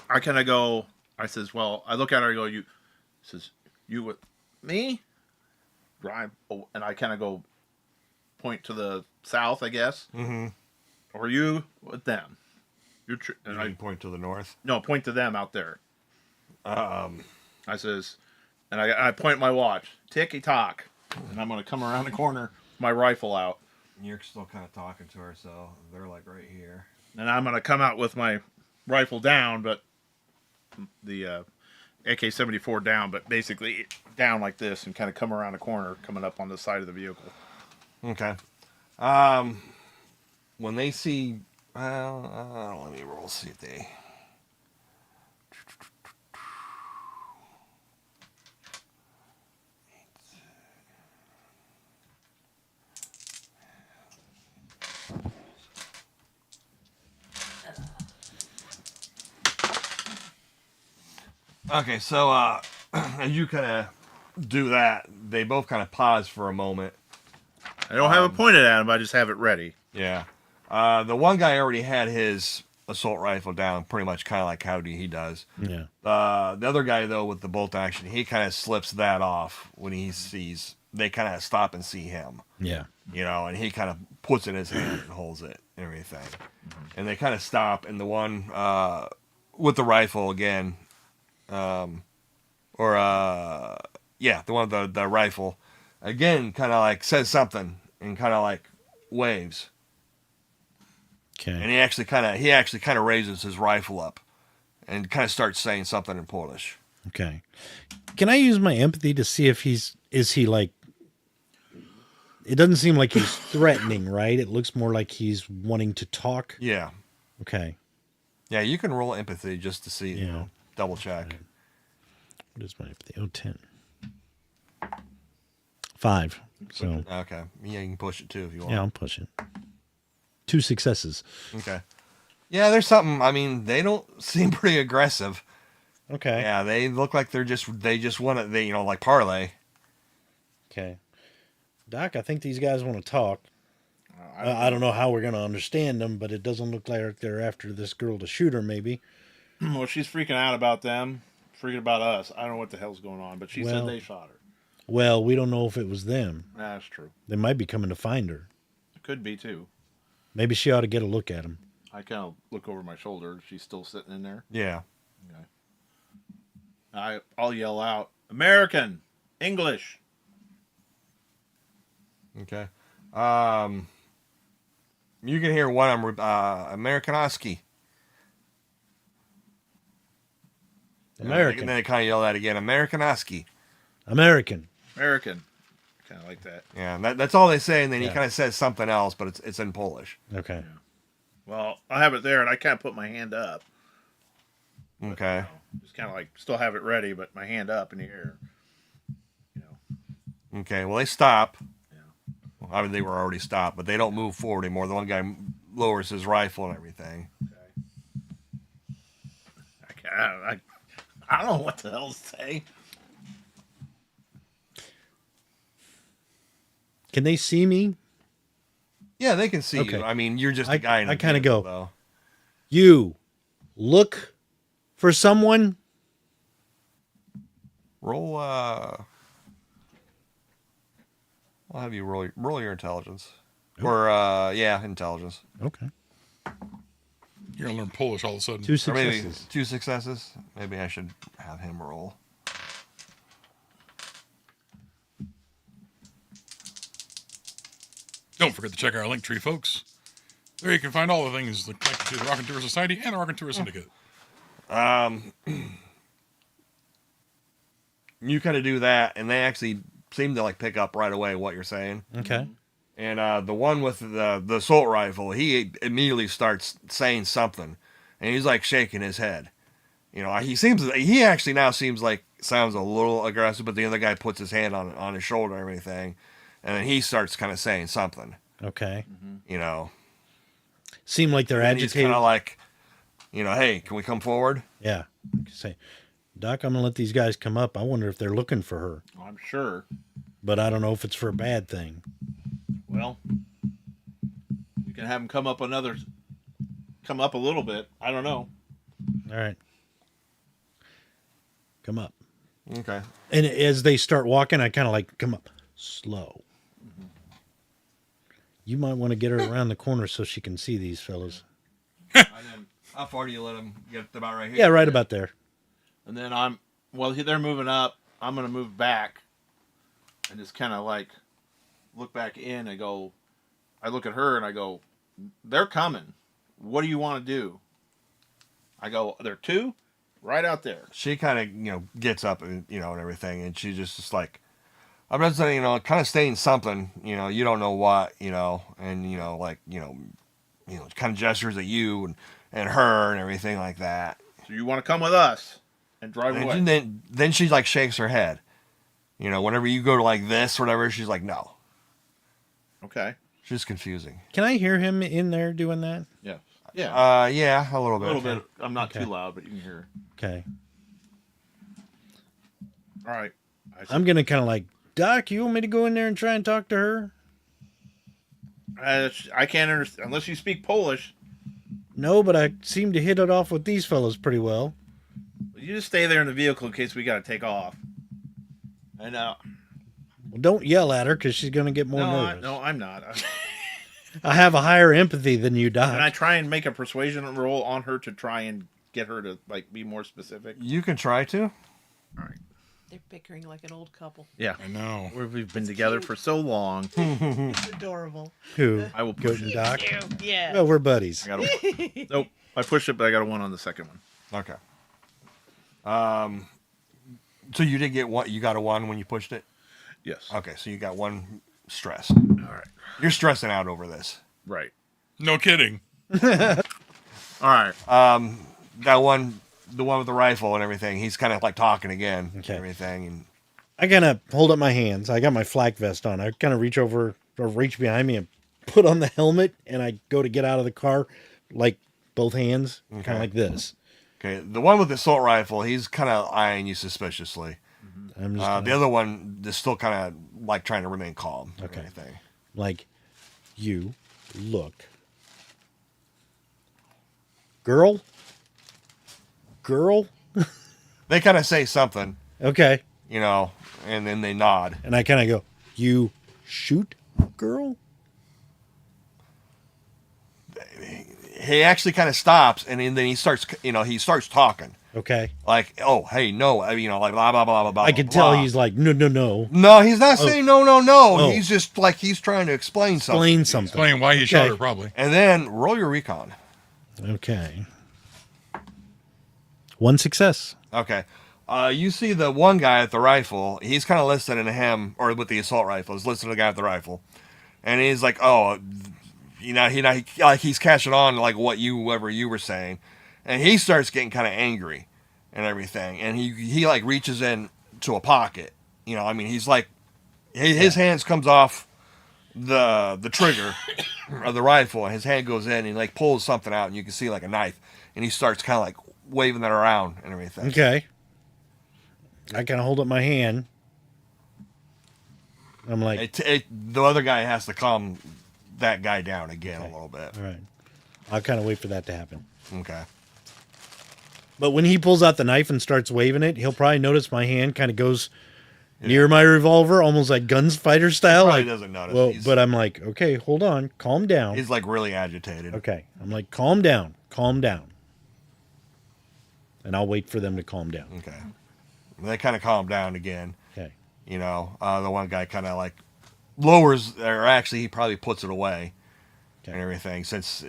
I kind of go, I says, well, I look at her and go, you, says, you with me? Drive, and I kind of go, point to the south, I guess. Mm-hmm. Or you with them? And I point to the north. No, point to them out there. I says, and I point my watch, ticky tock, and I'm going to come around the corner, my rifle out. You're still kind of talking to her, so they're like right here. And I'm going to come out with my rifle down, but the AK-74 down, but basically down like this and kind of come around the corner, coming up on the side of the vehicle. Okay. When they see, let me roll, see if they. Okay, so as you kind of do that, they both kind of pause for a moment. I don't have it pointed at him, I just have it ready. Yeah. The one guy already had his assault rifle down, pretty much kind of like how he does. Yeah. The other guy, though, with the bolt action, he kind of slips that off when he sees, they kind of stop and see him. Yeah. And he kind of puts it in his hand and holds it and everything. Mm-hmm. And they kind of stop, and the one with the rifle again, the one with the rifle, again, kind of like says something and kind of like waves. Okay. And he actually kind of raises his rifle up and kind of starts saying something in Polish. Okay. Can I use my empathy to see if is he like, it doesn't seem like he's threatening, right? It looks more like he's wanting to talk. Yeah. Okay. Yeah, you can roll empathy just to see, Yeah. Double check. Right. What is my empathy? 10. 5. So Okay. Yeah, you can push it too if you want. yeah, I'm pushing. 2 successes. Okay. Yeah, there's something. I mean, they don't seem pretty aggressive. Okay. Yeah, they look like they just want to, like parlay. Okay. Doc, I think these guys want to talk. I don't know how we're going to understand them, but it doesn't look like they're after this girl to shoot her, maybe. Well, she's freaking out about them, freaking about us. I don't know what the hell's going on, but she said they shot her. Well, we don't know if it was them. That's true. They might be coming to find her. Could be, too. Maybe she ought to get a look at him. I kind of look over my shoulder. She's still sitting in there. Yeah. Okay. I'll yell out, American! English! Okay. You can hear one of them, Amerikanoski. American. And then they kind of yell that again, Amerikanoski. American. American. kind of like that. Yeah, that's all they say, and then he Yeah. kind of says something else, but it's in Polish. Okay. Well, I have it there, and I kind of put my hand up. Okay. Just kind of like still have it ready, but my hand up in the air. You know. Okay. Well, they stop. Yeah. Well, I mean, they were already stopped, but they don't move forward anymore. The one guy lowers his rifle and everything. Okay. I don't know what the hell to say. Can they see me? Yeah, they can see Okay. you. I mean, you're just a guy in I a kinda vehicle, go. though. You look for someone. Roll. I'll have you roll your intelligence, or intelligence, Okay. You're gonna learn Polish all of a sudden. 2 or maybe successes. 2 successes. Maybe I should have him roll. Don't forget to check our link tree, folks. There you can find all the things connected to the Raconteur Society and the Raconteur Syndicate. You kind of do that, and they actually seem to like pick up right away what you're saying. Okay. And the one with the assault rifle, he immediately starts saying something, and he's like shaking his head. You know, he actually now seems like sounds a little aggressive, but the other guy puts his hand on his shoulder and everything, and then he starts kind of saying something. Okay. You know, Seem like they're and he's agitated. kind of like, you know, hey, can we come forward? Yeah. Say, Doc, I'm gonna let these guys come up. I wonder if they're looking for her, I'm sure. but I don't know if it's for a bad thing. Well, you can have them come up a little bit. I don't know. All right. Come up. Okay. And as they start walking, I kind of like come up slow. You might want to get her around the corner so she can see these fellas. And then, how far do you let him get about right here? Yeah, right about there. And then they're moving up. I'm going to move back and just kind of like look back in and go, I look at her and I go, they're coming. What do you want to do? I go, there are two right out there. She kind of, gets up and, and everything, and she's just like, I'm just saying, kind of saying something, you don't know what, and, kind of gestures at you and her and everything like that. So you want to come with us and drive away? And then she like shakes her head. Whenever you go to like this or whatever, she's like, no. Okay. She's confusing. Can I hear him in there doing that? Yeah. Yeah. Yeah, a little bit. a little bit. I'm not Okay. too loud, but you can hear. Okay. All right. I'm going to kind of like, Doc, you want me to go in there and try and talk to her? I can't understand unless you speak Polish. No, but I seem to hit it off with these fellas pretty well. You just stay there in the vehicle in case we got to take off. And Well, don't yell at her because she's going to get more nervous. no, I'm not. I have a higher empathy than you, Doc. And I try and make a persuasion roll on her to try and get her to like be more specific. You can try to. All right. They're bickering like an old couple. Yeah. I know. We've been together for so long. It's adorable. Who? I will push Goat and it. Doc? Yeah. Well, we're buddies. I got a, nope. I pushed it, but I got a 1 on the second one. Okay. So you did get one. You got a 1 when you pushed it. Yes. Okay, so you got 1 stress. All right. You're stressing out over this. Right. No kidding. All right. That one, the one with the rifle and everything, he's kind of like talking again. Okay. And everything. And I kind of hold up my hands. I got my flak vest on. I kind of reach over or reach behind me and put on the helmet, and I go to get out of the car, like both hands, kind of like this. okay, the one with the assault rifle, he's kind of eyeing you suspiciously. I'm just The gonna, other one is still kind of like trying to remain calm. and Okay. everything. like, you look. Girl? They kind of say something, Okay. and then they nod. And I kind of go, you shoot, girl? He actually kind of stops, and then he starts, talking. Okay. Like, oh, hey, no, like blah, blah, blah, blah, blah. I can blah. tell he's like, no. No, he's not saying no. Oh. He's just like, he's trying to explain something. Explain something. Explain why he shot Okay. her, probably. And then roll your recon. Okay. 1 success. Okay. You see the one guy at the rifle. He's kind of listening to him, or with the assault rifle. He's listening to the guy at the rifle, and he's like, "Oh, like he's catching on to like whatever you were saying," and he starts getting kind of angry and everything, and he like reaches in to a pocket. I mean, he's like, his hands comes off the trigger of the rifle, and his hand goes in, and he like pulls something out, and you can see like a knife, and he starts kind of like waving that around and everything. Okay. I kind of hold up my hand. I'm like, The other guy has to calm that guy down again a little bit. all right. I'll kind of wait for that to happen. Okay. But when he pulls out the knife and starts waving it, he'll probably notice my hand kind of goes near my revolver, almost like gunfighter style. Probably like, doesn't notice. Well, but I'm like, okay, hold on, calm down. He's like really agitated. Okay, I'm like, calm down, and I'll wait for them to calm down. Okay. And they kind of calm down again. Okay. The one guy kind of like lowers, or actually he probably puts it away and everything, since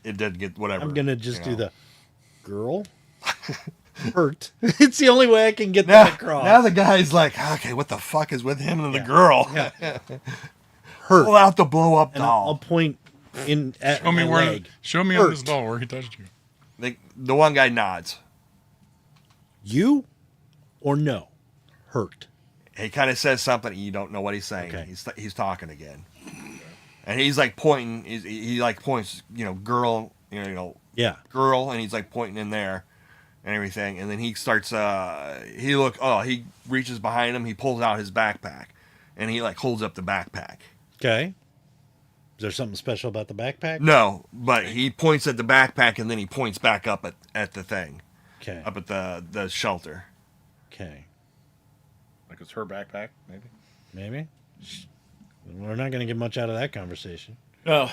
it did get whatever. I'm gonna just do the girl hurt. It's the only way I can get that across. Now the guy's like, okay, what the fuck is with him and the girl? Yeah. Hurt. Pull out the blow up And doll. I'll point in at Show me my where. leg. Show me Hurt. on this doll where he touched you. The one guy nods. You or no? Hurt. He kind of says something, and you don't know what he's saying. Okay. He's talking again, and he's like pointing. He like points, girl, Yeah. girl, and he's like pointing in there, and everything. And then he starts. He reaches behind him. He pulls out his backpack, and he like holds up the backpack. Okay. Is there something special about the backpack? No, but he points at the backpack, and then he points back up at the thing, Okay. up at the shelter. Okay. Like it's her backpack, maybe. Maybe. We're not going to get much out of that conversation. Oh,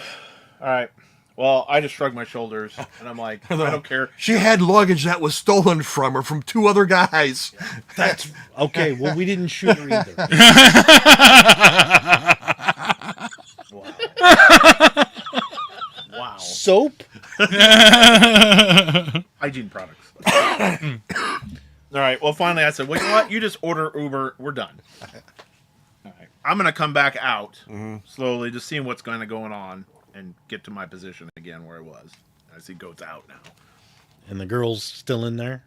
all right. Well, I just shrugged my shoulders, and I'm like, I don't care. She had luggage that was stolen from her from two other guys. That's okay. Well, we didn't shoot her either. Wow. Soap? Hygiene products. All right. Well, finally, I said, well, you know what? You just order Uber. We're done. All right. I'm going to come back out slowly, just seeing what's going on, and get to my position again where I was. I see goats out now. And the girl's still in there?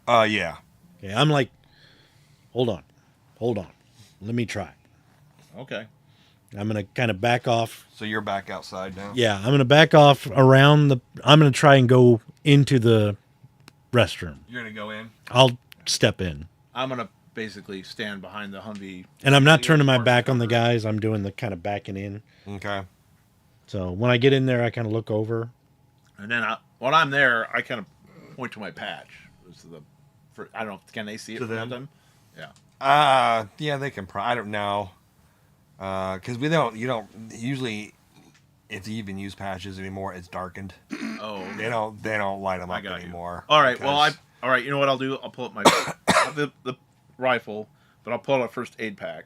Yeah. Okay, I'm like, hold on. Let me try. Okay. I'm going to kind of back off. So you're back outside now? Yeah, I'm going to back off around I'm going to try and go into the restroom. You're going to go in? I'll step in. I'm going to basically stand behind the Humvee. And I'm not turning my back on the guys. I'm doing the kind of backing in. Okay. So when I get in there, I kind of look over. And then when I'm there, I kind of point to my patch. I don't know. Can they see it To from them? them? Yeah. Yeah, they can I don't know. Because you don't usually, if you even use patches anymore, it's darkened. Oh. They don't light them I up got anymore. You. All right. Well, all right. You know what I'll do? I'll pull up my the rifle, but I'll pull out a first aid pack,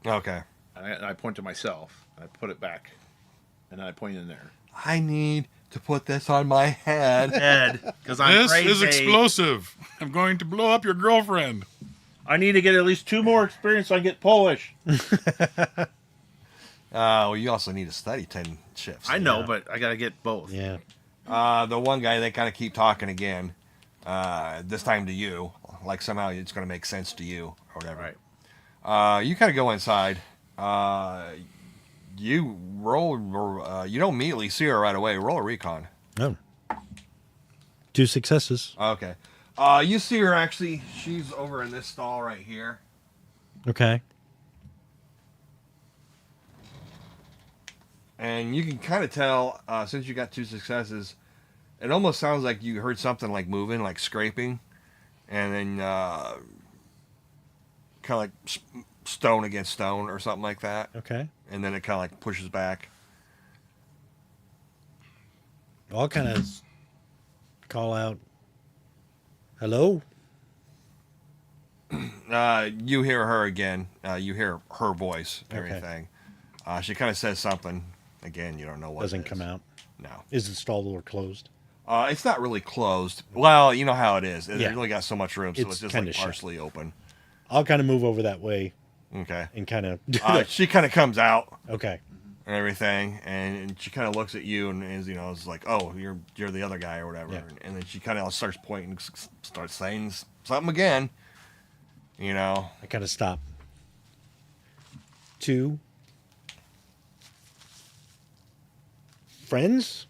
Okay. and I point to myself, and I put it back, and then I point in there. I need to put this on my head. Head, because I'm This crazy. is explosive. I'm going to blow up your girlfriend. I need to get at least 2 more experience so I get Polish. Well, you also need to study 10 shifts. I know, but I gotta get both. Yeah. The one guy, they kind of keep talking again. This time to you. Like somehow it's going to make sense to you or whatever. Right. You kind of go inside. You roll. You don't immediately see her right away. Roll a recon. Oh. 2 successes. Okay. You see her actually. She's over in this stall right here. Okay. And you can kind of tell, since you got 2 successes, it almost sounds like you heard something like moving, like scraping, and then kind of like stone against stone or something like that. Okay. And then it kind of like pushes back. I'll kind of call out, hello? You hear her again. You hear her voice and Okay. everything. She kind of says something. Again, you don't know what Doesn't it is. come out. No. Is the stall door closed? It's not really closed. Well, you know how it is. It Yeah. really got so much room, so It's it's just kinda like shut. partially open. I'll kind of move over that way Okay. and kind of. She kind of comes out Okay. and everything, and she kind of looks at you and is like, "Oh, you're the other guy or whatever." Yeah. And then she kind of starts pointing, starts saying something again. I kind of stop. 2 friends.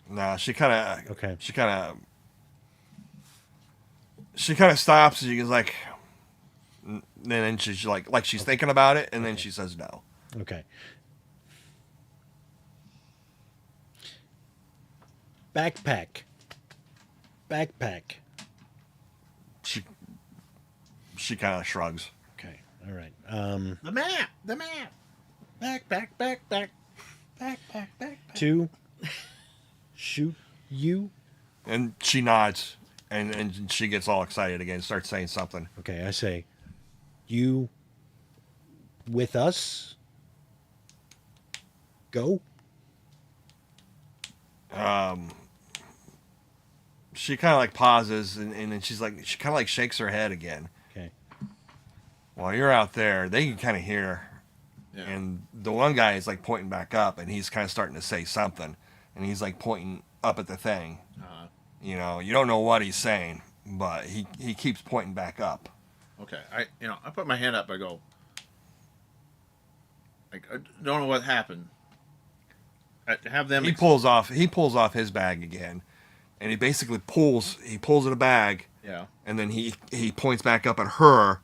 No, she kind of Okay. She kind of stops and she's like, and then she's like she's thinking about it, and then she says no. Okay. Backpack. She kind of shrugs. Okay. All right. The map. Back. 2 shoot you. And she nods, and she gets all excited again, starts saying something. Okay, I say, you with us? Go. She kind of like pauses, and then she kind of like shakes her head again. Okay. While you're out there, they can kind of hear, Yeah. and the one guy is like pointing back up, and he's kind of starting to say something, and he's like pointing up at the thing. You don't know what he's saying, but he keeps pointing back up. Okay. I put my hand up. I go. I don't know what happened. I have them. He pulls off his bag again, and he basically pulls at a bag, Yeah. and then he points back up at her,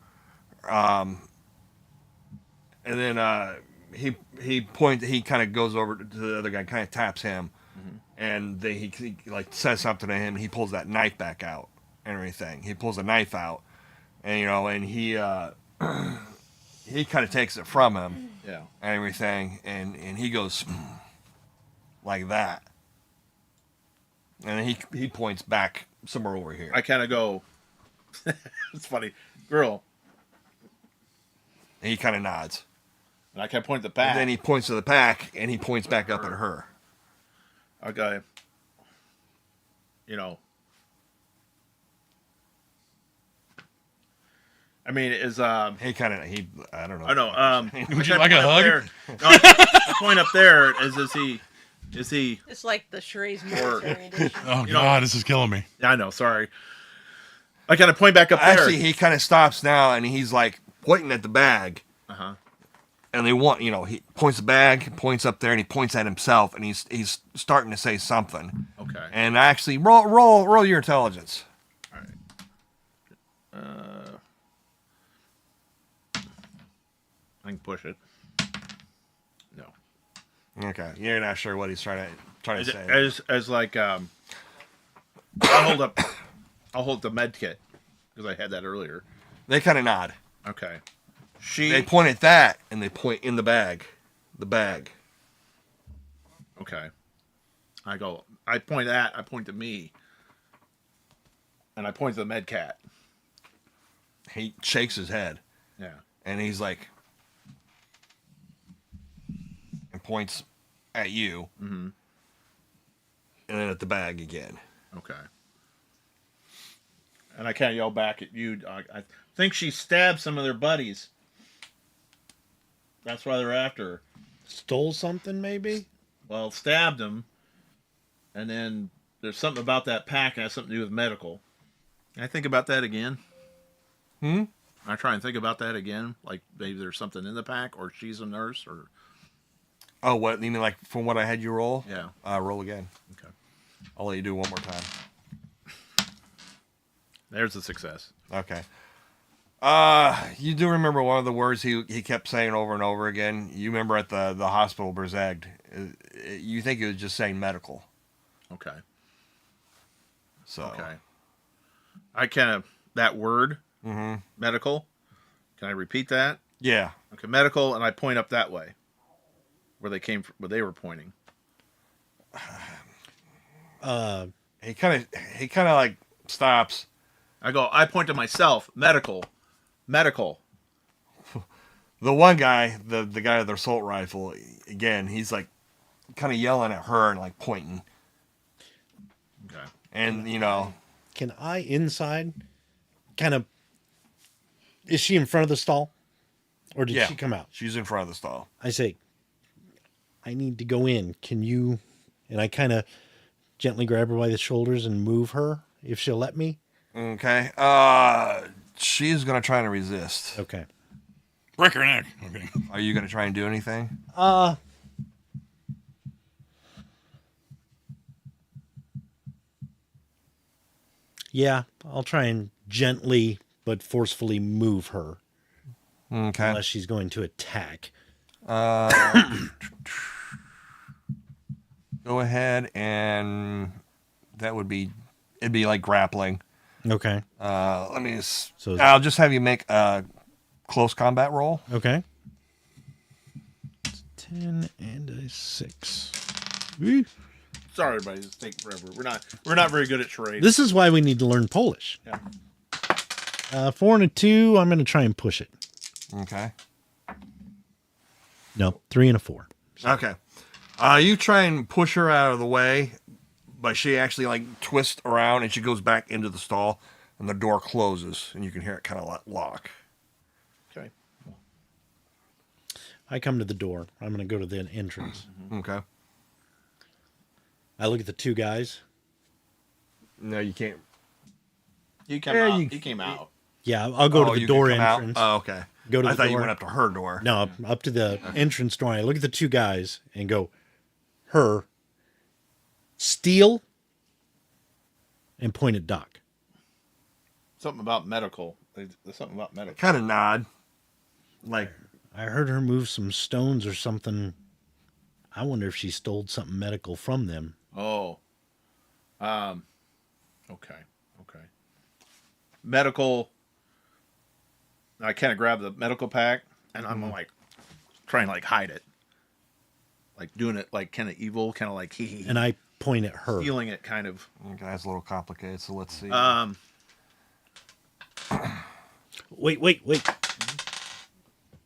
and then he kind of goes over to the other guy, kind of taps him, and then he like says something to him, and he pulls that knife back out and everything. He pulls a knife out, and and he kind of takes it from him Yeah. and everything, and he goes like that, and then he points back somewhere over here. I kind of go. It's funny, girl. And he kind of nods. And I kind of point at the back. And then he points to the pack, and he points back up at her. Okay. I mean, I don't know. I know. Would you like a hug? No, the point up there is he? It's like the Sheray's Or- military edition. Oh God, this is killing me. I know. Sorry. I kind of point back up there. Actually, he kind of stops now, and he's like pointing at the bag. Uh-huh. And he points the bag, points up there, and he points at himself, and he's starting to say something. Okay. And actually, roll your intelligence. All right. I can push it. No. Okay, you're not sure what he's trying to say. As like I'll hold the med kit because I had that earlier. They kind of nod. Okay. They point at that, and they point in the bag. The bag. Okay. I point to me. And I point to the med cat. He shakes his head, Yeah. and he's like, and points at you, and then at the bag again. Okay. And I kind of yell back at you. I think she stabbed some of their buddies. That's why they're after her. Stole something, maybe? Well, stabbed them. And then there's something about that pack that has something to do with medical. Can I think about that again? I try and think about that again. Like maybe there's something in the pack, or she's a nurse, or... Oh, what you mean? Like from what I had you roll? Yeah. Roll again. Okay. I'll let you do it one more time. There's a success. Okay. You do remember one of the words he kept saying over and over again? You remember at the hospital, Berzegd. You think he was just saying medical. Okay. So. Okay. I kind of... That word, medical, can I repeat that? Yeah. Okay, medical, and I point up that way. Where they came from, where they were pointing. He kind of like stops. I point to myself, medical. The one guy, the guy with the assault rifle, again, he's like kind of yelling at her and like pointing. Okay. And you know, Can I inside kind of? Is she in front of the stall, or did yeah, she come out? She's in front of the stall. I say, I need to go in. Can you? And I kind of gently grab her by the shoulders and move her if she'll let me. Okay. She's gonna try to resist. Okay. Break her neck. Okay. Are you gonna try and do anything? Yeah, I'll try and gently but forcefully move her Okay. unless she's going to attack. Go ahead and it'd be like grappling. Okay. Let me. So- I'll just have you make a close combat roll. Okay. It's 10 and a 6. Woo. Sorry, everybody. This takes forever. We're not very good at charades. This is why we need to learn Polish. Yeah. 4 and a 2. I'm going to try and push it. Okay. No, 3 and a 4. Okay. You try and push her out of the way, but she actually like twists around and she goes back into the stall, and the door closes, and you can hear it kind of lock. Okay. I come to the door. I'm going to go to the entrance. Okay. I look at the two guys. No, you can't. He came Yeah, out. you- He came out. Yeah, I'll go to the you door can come out? entrance. Oh, okay. Go to I the thought you door. went up to her door. No, up to the entrance door. And I look at the two guys and go, her, steal, and point at Doc. Something about medical. There's something about medical. Kind of nod. Like, I heard her move some stones or something. I wonder if she stole something medical from them. Oh. Okay. Okay. Medical. I kind of grab the medical pack and I'm like trying to like hide it. Like doing it like kind of evil, kind of like hee hee. And I point at her. Feeling it kind of. okay, that's a little complicated, so let's see. Wait.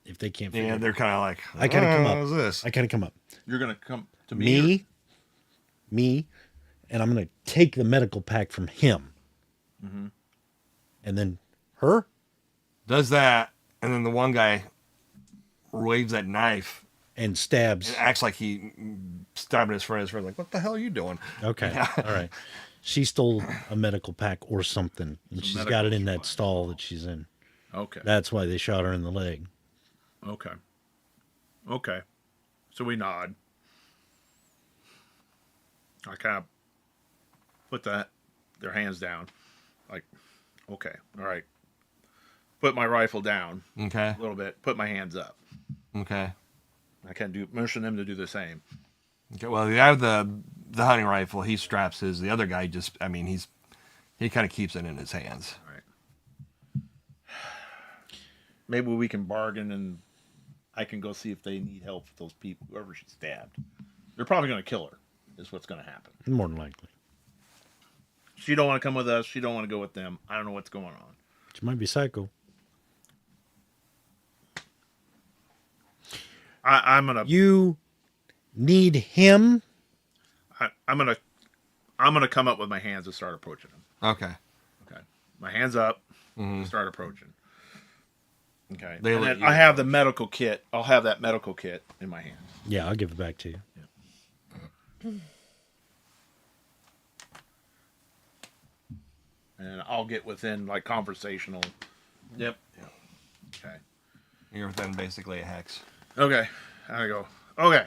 If they can't figure yeah, it they're kind of like, I gotta come up. What's this? I kind of come up. You're going to come to me. Me, and I'm going to take the medical pack from him. And then her. Does that, and then the one guy waves that knife And stabs. and acts like he stabbing his friend. His friend's like, what the hell are you doing? Okay. All right. She stole a medical pack or something, and she's got it in that stall that she's in. Okay. That's why they shot her in the leg. Okay. Okay. So we nod. I kind of put their hands down. Like, okay, all right. Put my rifle down Okay. a little bit. Put my hands up. Okay. I can motion them to do the same. Okay. Well, the guy with the hunting rifle, he straps his. The other guy just, he kind of keeps it in his hands. All right. Maybe we can bargain and I can go see if they need help with those people, whoever she stabbed. They're probably going to kill her, is what's going to happen. More than likely. She don't want to come with us. She don't want to go with them. I don't know what's going on. She might be psycho. I'm gonna. You need him. I'm gonna come up with my hands and start approaching him. Okay. Okay, my hands up. Start approaching. Okay. They And let then you I have the medical kit. I'll have that medical kit in my hand. Yeah, I'll give it back to you. And I'll get within like conversational. Yep. Okay. You're within basically a hex. Okay. I go. Okay.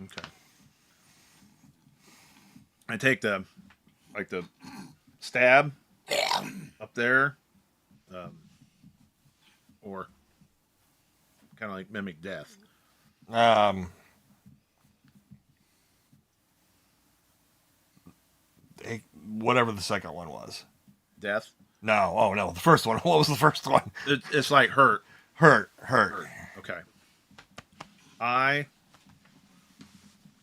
Okay. I take the stab up there, or kind of like mimic death. Whatever the second one was. Death. No. Oh no. The first one. What was the first one? It's like hurt. Hurt. Okay. I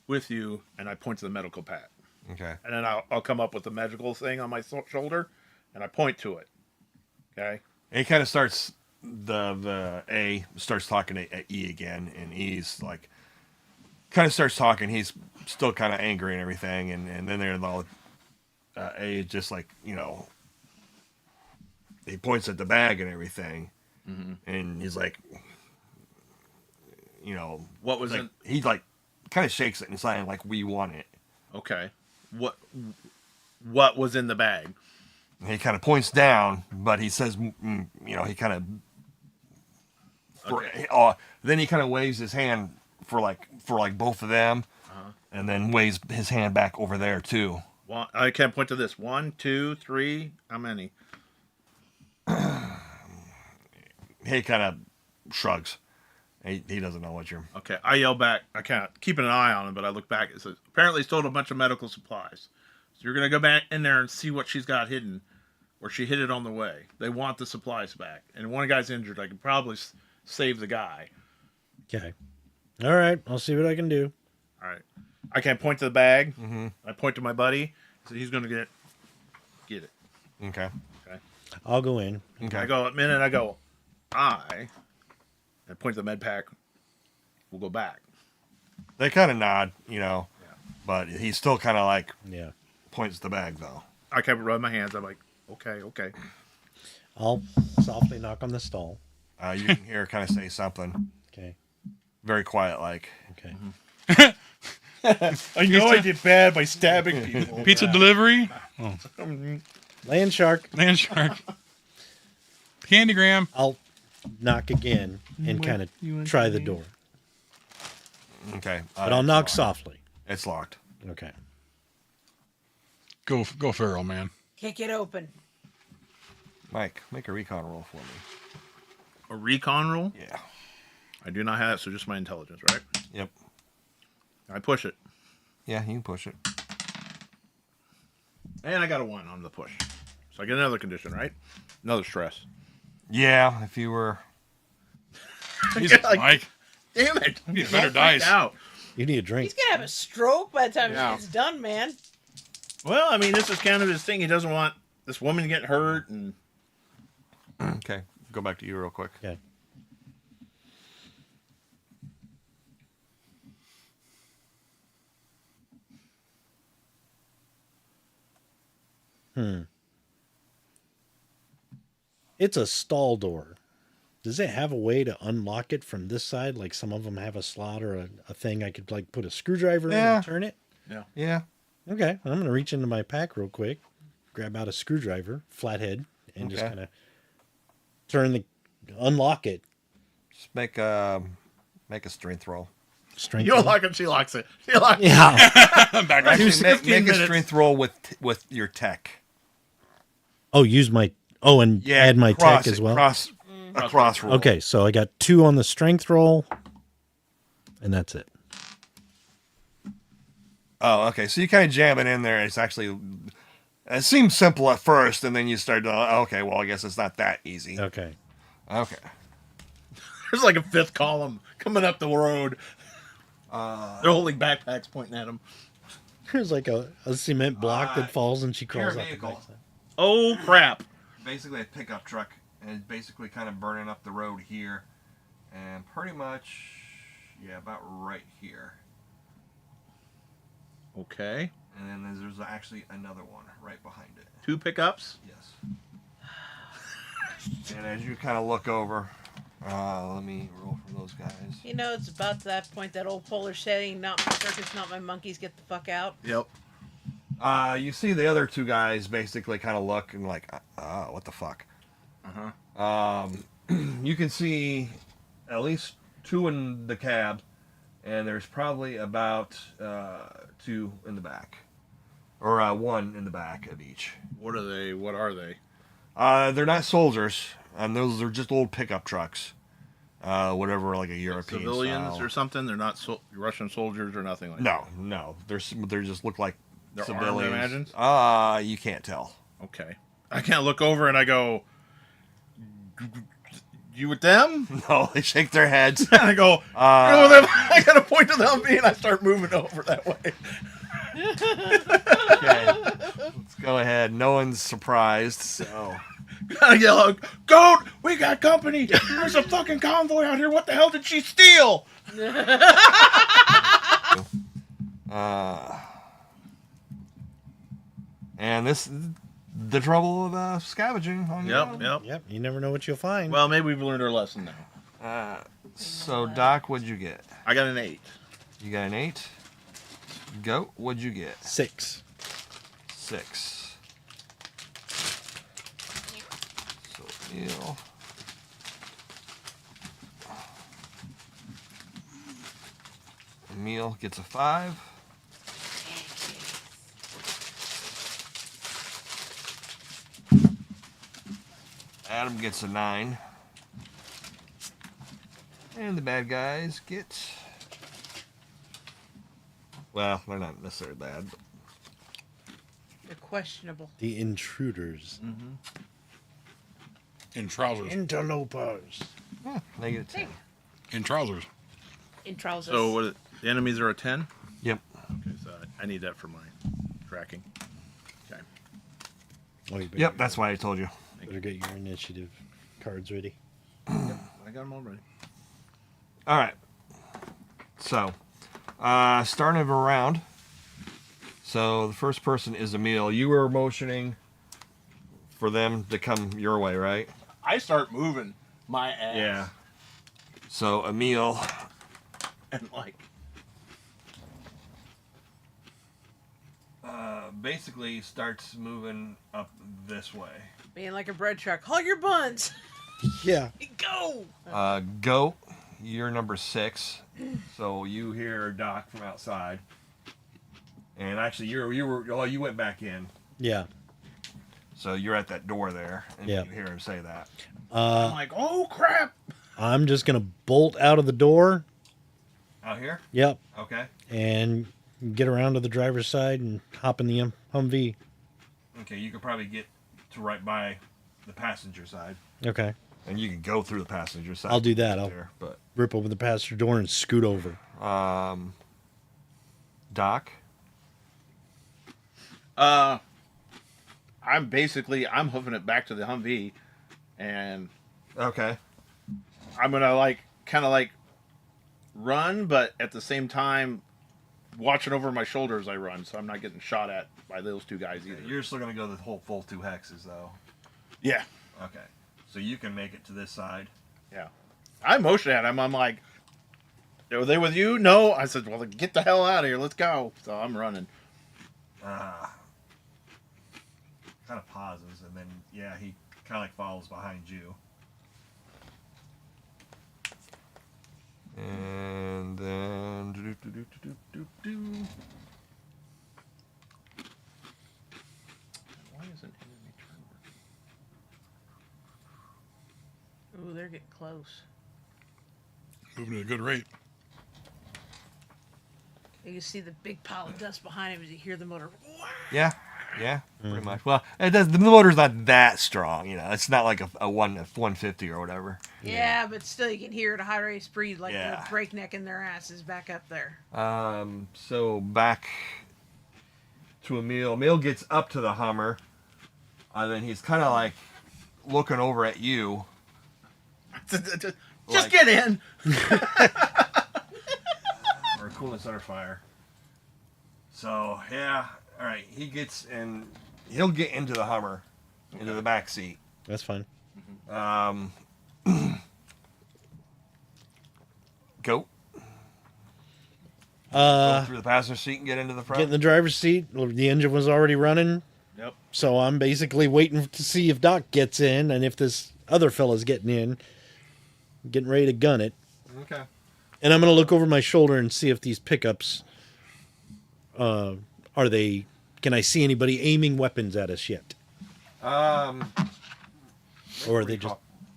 with you, and I point to the medical pack, Okay. and then I'll come up with the medical thing on my shoulder, and I point to it. Okay. It kind of starts. The A starts talking to E again, and E's like, kind of starts talking. He's still kind of angry and everything, and then they're all A just like, you know, he points at the bag and everything, and he's like, you know, What was like, in? he like kind of shakes it and saying like, we want it. Okay. What was in the bag? And he kind of points down, but he says, you know, he kind of, then he kind of waves his hand for both of them, and then waves his hand back over there too. One, I can't point to this. 1, 2, 3. How many? He kind of shrugs. He doesn't know what you're. Okay. I yell back. I can't keeping an eye on him, but I look back. It says apparently stole a bunch of medical supplies. So you're gonna go back in there and see what she's got hidden, or she hid it on the way. They want the supplies back, and one guy's injured. I could probably save the guy. Okay. All right. I'll see what I can do. All right. I can't point to the bag. Mm-hmm. I point to my buddy. So he's gonna get it. Okay. I'll go in. Okay. I go a minute. I go. I point to the med pack. We'll go back. They kind of nod, you know, but he's still kind of like Yeah. points the bag though. I kept rubbing my hands. I'm like, okay. I'll softly knock on the stall. You can hear her kind of say something Okay. very quiet, like, Okay. I know I did bad by stabbing people. Pizza delivery. Land shark. Land shark. Candygram. I'll knock again and kind of try the door. okay. But I'll knock softly. It's locked. Okay. Go feral, man. Kick it open. Mike, make a recon roll for me. A recon roll? Yeah. I do not have that, so just my intelligence, right? Yep. I push it. Yeah, you can push it. And I got a 1 on the push. So I get another condition, right? Another stress. Yeah, if you were. Jesus, Like- Mike. Damn it. You need better Don't freak dice. out. You need a drink. He's gonna have a stroke by the time Yeah. she's done, man. Well, I mean, this is kind of his thing. He doesn't want this woman to get hurt. And Okay, go back to you real quick. Okay. It's a stall door. Does it have a way to unlock it from this side? Like some of them have a slot or a thing I could like put a screwdriver in Yeah. and turn it? Yeah. Okay. I'm going to reach into my pack real quick, grab out a screwdriver, flathead, and just Okay. kind of unlock it. Just make a strength roll. Strength. you don't roll. lock it, she locks it. She locks it. Yeah. Back Actually, make 15 a minutes. strength roll with your tech. Oh, use my. Oh, and Yeah, add my cross tech as it, well. A cross roll. Okay, so I got 2 on the strength roll, and that's it. Oh, okay. So you kind of jam it in there. It's actually, it seems simple at first, and then you start to, okay, well, I guess it's not that easy. Okay. Okay. There's like a 5th column coming up the road. They're holding backpacks pointing at them. There's like a cement block that falls and she crawls Your up the vehicle. backside. Oh, crap. Basically a pickup truck, and it's basically kind of burning up the road here, and pretty much, yeah, about right here. Okay. And then there's actually another one right behind it. 2 pickups. Yes. And as you kind of look over, let me roll for those guys. You know, it's about that point that old Polar saying, not my circus, not my monkeys, get the fuck out. Yep. You see the other 2 guys basically kind of look and like, what the fuck? You can see at least 2 in the cab, and there's probably about 2 in the back, or 1 in the back of each. What are they? What are they? They're not soldiers, and those are just old pickup trucks. Whatever, like a European Civilians style. or something? They're not Russian soldiers or nothing like that? No, they're just look like They're armed, civilians. I imagine? You can't tell. Okay. I can't look over and I go, you with them? No, they shake their heads. And I go, you know them? I gotta point to them and I start moving over that way. Okay, let's go ahead. No one's surprised, so I yell out, Goat, we got company. There's a fucking convoy out here. What the hell did she steal? And this is the trouble of scavenging on your own. Yep. Yep, you never know what you'll find. Well, maybe we've learned our lesson now. So, Doc, what'd you get? I got an 8. You got an 8. Goat, what'd you get? 6. 6. So, Emil. Emil gets a 5. Adam gets a 9. And the bad guys get... Well, they're not necessarily bad. But They're questionable. The intruders. In trousers. Interlopers. they get a 10. In trousers. In trousers. So what? The enemies are a 10. Yep. Okay, so I need that for my tracking. Okay. Oh, you better, Yep, that's why I told you. better get your initiative cards ready. I got them all ready. All right. So, starting of a round. So the first person is Emil. You were motioning for them to come your way, right? I start moving my ass. So Emil, And like, basically starts moving up this way. Being like a bread truck. Haul your buns. Yeah. Go. Goat, you're number 6. So you hear Doc from outside. And actually, you went back in. Yeah. So you're at that door there, and Yeah. you hear him say that. I'm like, oh crap! I'm just going to bolt out of the door. Out here? Yep. Okay. And get around to the driver's side and hop in the Humvee. Okay, you could probably get to right by the passenger side, Okay. and you can go through the passenger side. I'll do that. I'll There, but rip open the passenger door and scoot over. Doc. I'm hoofing it back to the Humvee, and Okay. I'm gonna kind of run, but at the same time, watching over my shoulder as I run, so I'm not getting shot at by those two guys either. You're still gonna go the whole full 2 hexes though. Yeah, Okay. So you can make it to this side. yeah. I motioned at him. I'm like, "Are they with you?" No. I said, "Well, then get the hell out of here. Let's go." So I'm running. Kind of pauses, and then he kind of follows behind you. And then Why isn't enemy turn working? Ooh, they're getting close. Moving at a good rate. You can see the big pile of dust behind him as you hear the motor. yeah, pretty much. Well, it does. The motor's not that strong, It's not like a 150 or whatever. Yeah, but still you can hear it at a high rate of speed, like Yeah. the breaknecking their asses back up there. So back to Emil. Emil gets up to the Hummer, and then he's kind of looking over at you. Just get in. Or coolness under fire. So all right. He gets in. He'll get into the Hummer, into the back seat. That's fine. Go Uh, through the passenger seat and get into the front. get in the driver's seat. The engine was already running. Yep. So I'm basically waiting to see if Doc gets in and if this other fella's getting in. Getting ready to gun it. Okay. And I'm going to look over my shoulder and see if these pickups, can I see anybody aiming weapons at us yet? Or are they just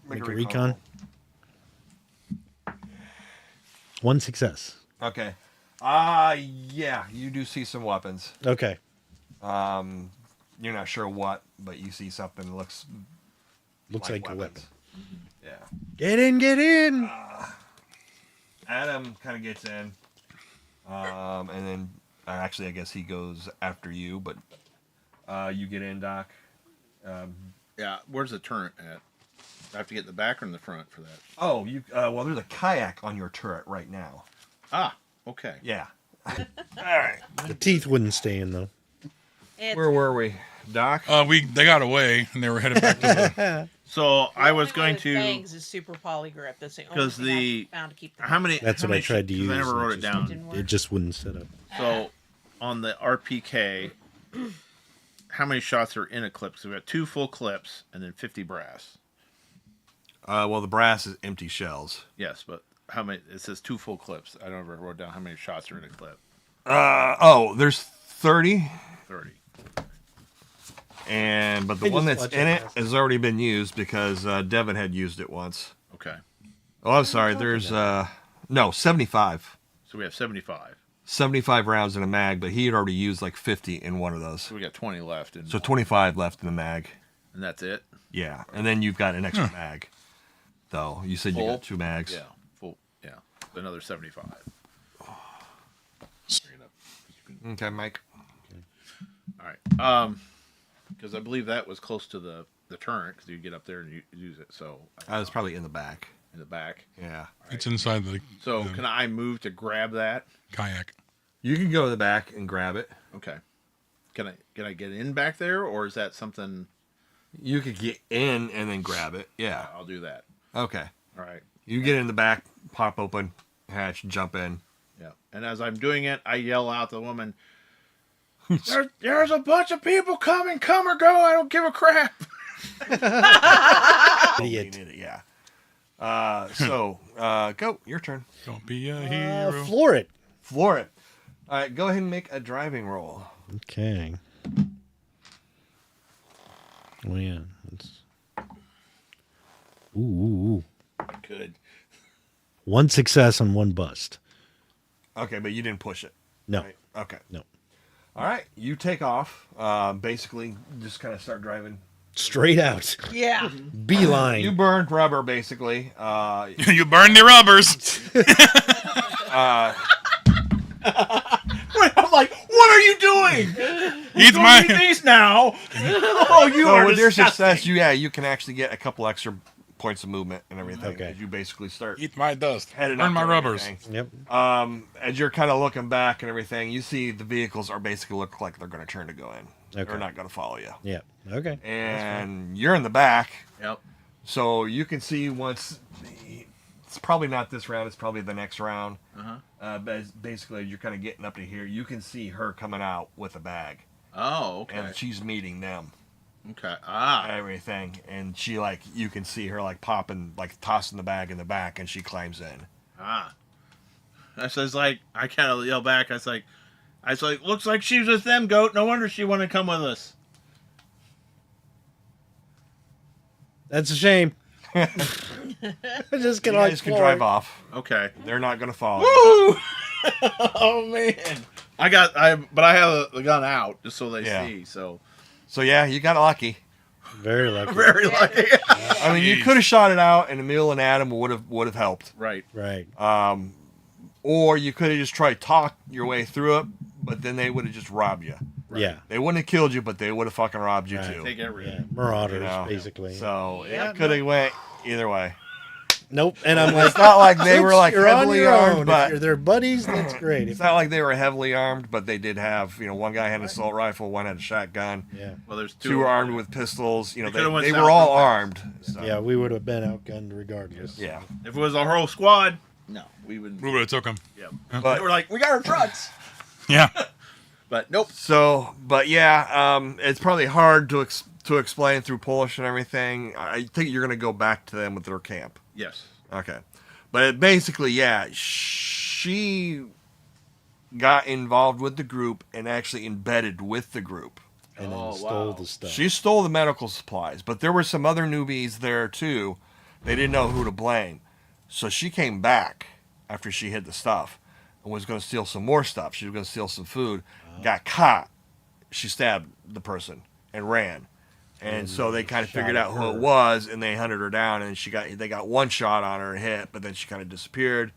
make a recon? One success. Okay. Yeah, you do see some weapons. Okay. You're not sure what, but you see something that looks Like a weapon. Yeah. Get in, get in. Adam kind of gets in, and then actually, I guess he goes after you, but you get in, Doc. Yeah. Where's the turret at? I have to get in the back or in the front for that. Oh, you. Well, there's a kayak on your turret right now. Ah. Okay. Yeah, All right. The teeth wouldn't stay in though. It's Where were we, Doc? They got away and they were headed back to the. So the I only was one going with to. fangs is super polygrip. That's the only 'Cause thing the- I found to keep them. How many? That's how what I many tried to sh- 'cause use. I never and wrote it just- down. Didn't work. It just wouldn't set up. So on the RPK, how many shots are in a clip? So we got 2 full clips and then 50 brass. Well, the brass is empty shells. Yes, but how many? It says 2 full clips. I never wrote down how many shots are in a clip. There's 30, 30. but the They one just that's watch in it it last. has already been used because Devin had used it once. Okay. Oh, I'm sorry. There's 75. So we have 75. 75 rounds in a mag, but he had already used like 50 in one of those. So we got 20 left. So 25 left in the mag. And that's it? Yeah, and then you've got an extra mag. Though you said you Full? got 2 mags. Yeah. Full. Yeah. Another 75. Okay, Mike. All right. Because I believe that was close to the turret because you get up there and you use it. So I was probably in the back. in the back. Yeah. It's inside the So can I move to grab that? kayak. You can go to the back and grab it. Okay. Can I get in back there, or is that something? You could get in and then grab it. Yeah. I'll do that. Okay. All right. You get in the back, pop open hatch, jump in. Yeah. And as I'm doing it, I yell out to the woman, there's a bunch of people coming, come or go. I don't give a crap. Idiot. Yeah. Go. Your turn. Don't be a hero. Floor it. Floor it. All right. Go ahead and make a driving roll. Okay. Oh yeah. Ooh. Good. 1 success and 1 bust. Okay, but you didn't push it. No. Right? Okay. No. All right. You take off. Basically, just kind of start driving. Straight out. Yeah. Beeline. You burned rubber, basically. You burned the rubbers. I'm like, what are you doing? Eat Don't my. eat these now. Oh, you So are with your disgusting. success, you can actually get a couple extra points of movement and everything. Okay. As you basically start Eat my dust. heading Burn up my and rubbers. everything. Yep. As you're kind of looking back and everything, you see the vehicles are basically look like they're going to turn to go in. Okay. They're not going to follow you. Yeah. Okay. And you're in the back, Yep. so you can see once. It's probably not this round. It's probably the next round. But basically, you're kind of getting up to here. You can see her coming out with a bag, Oh, okay. and she's meeting them. Okay. Everything, and she you can see her popping, tossing the bag in the back, and she climbs in. I says I kind of yell back. I was like, looks like she's with them, goat. No wonder she wanted to come with us. That's a shame. Just You gonna guys can drive off. Okay. They're not going to follow you. Woo! Oh man. But I have the gun out just so they Yeah. see. So So yeah, you got lucky. Very lucky. very lucky. I mean, you could have shot it out, and Emil and Adam would have helped. Right. Right. Or you could have just tried to talk your way through it, but then they would have just robbed you. Yeah. They wouldn't have killed you, but they would have fucking robbed you Right. too. Take everything. Yeah. Marauders, You know? basically. So Yeah, it could have went either way. Nope. And I'm like, It's not like they were you're on heavily your armed, own. but If you're their buddies, that's great. it's not like they were heavily armed, but they did have, one guy had an assault rifle, one had a shotgun, Yeah. Well, there's two were armed with pistols. They coulda went They south were all real fast. armed. So, Yeah, we would have been outgunned regardless. yeah. If it was a whole squad, no, we wouldn't. We would have took him. Yeah. But- They were like, we got our trucks. Yeah. But nope. So, but yeah, it's probably hard to explain through Polish and everything. I think you're going to go back to them with their camp. Yes. Okay. But basically, yeah, she got involved with the group and actually embedded with the group. And then Oh, stole wow. the stuff. She stole the medical supplies, but there were some other newbies there too. They didn't know who to blame. So she came back after she hid the stuff and was going to steal some more stuff. She was going to steal some food. Got caught. She stabbed the person and ran. And so they kind of shot figured at out who her. it was, and they hunted her down. And they got one shot on her hit, but then she kind of disappeared.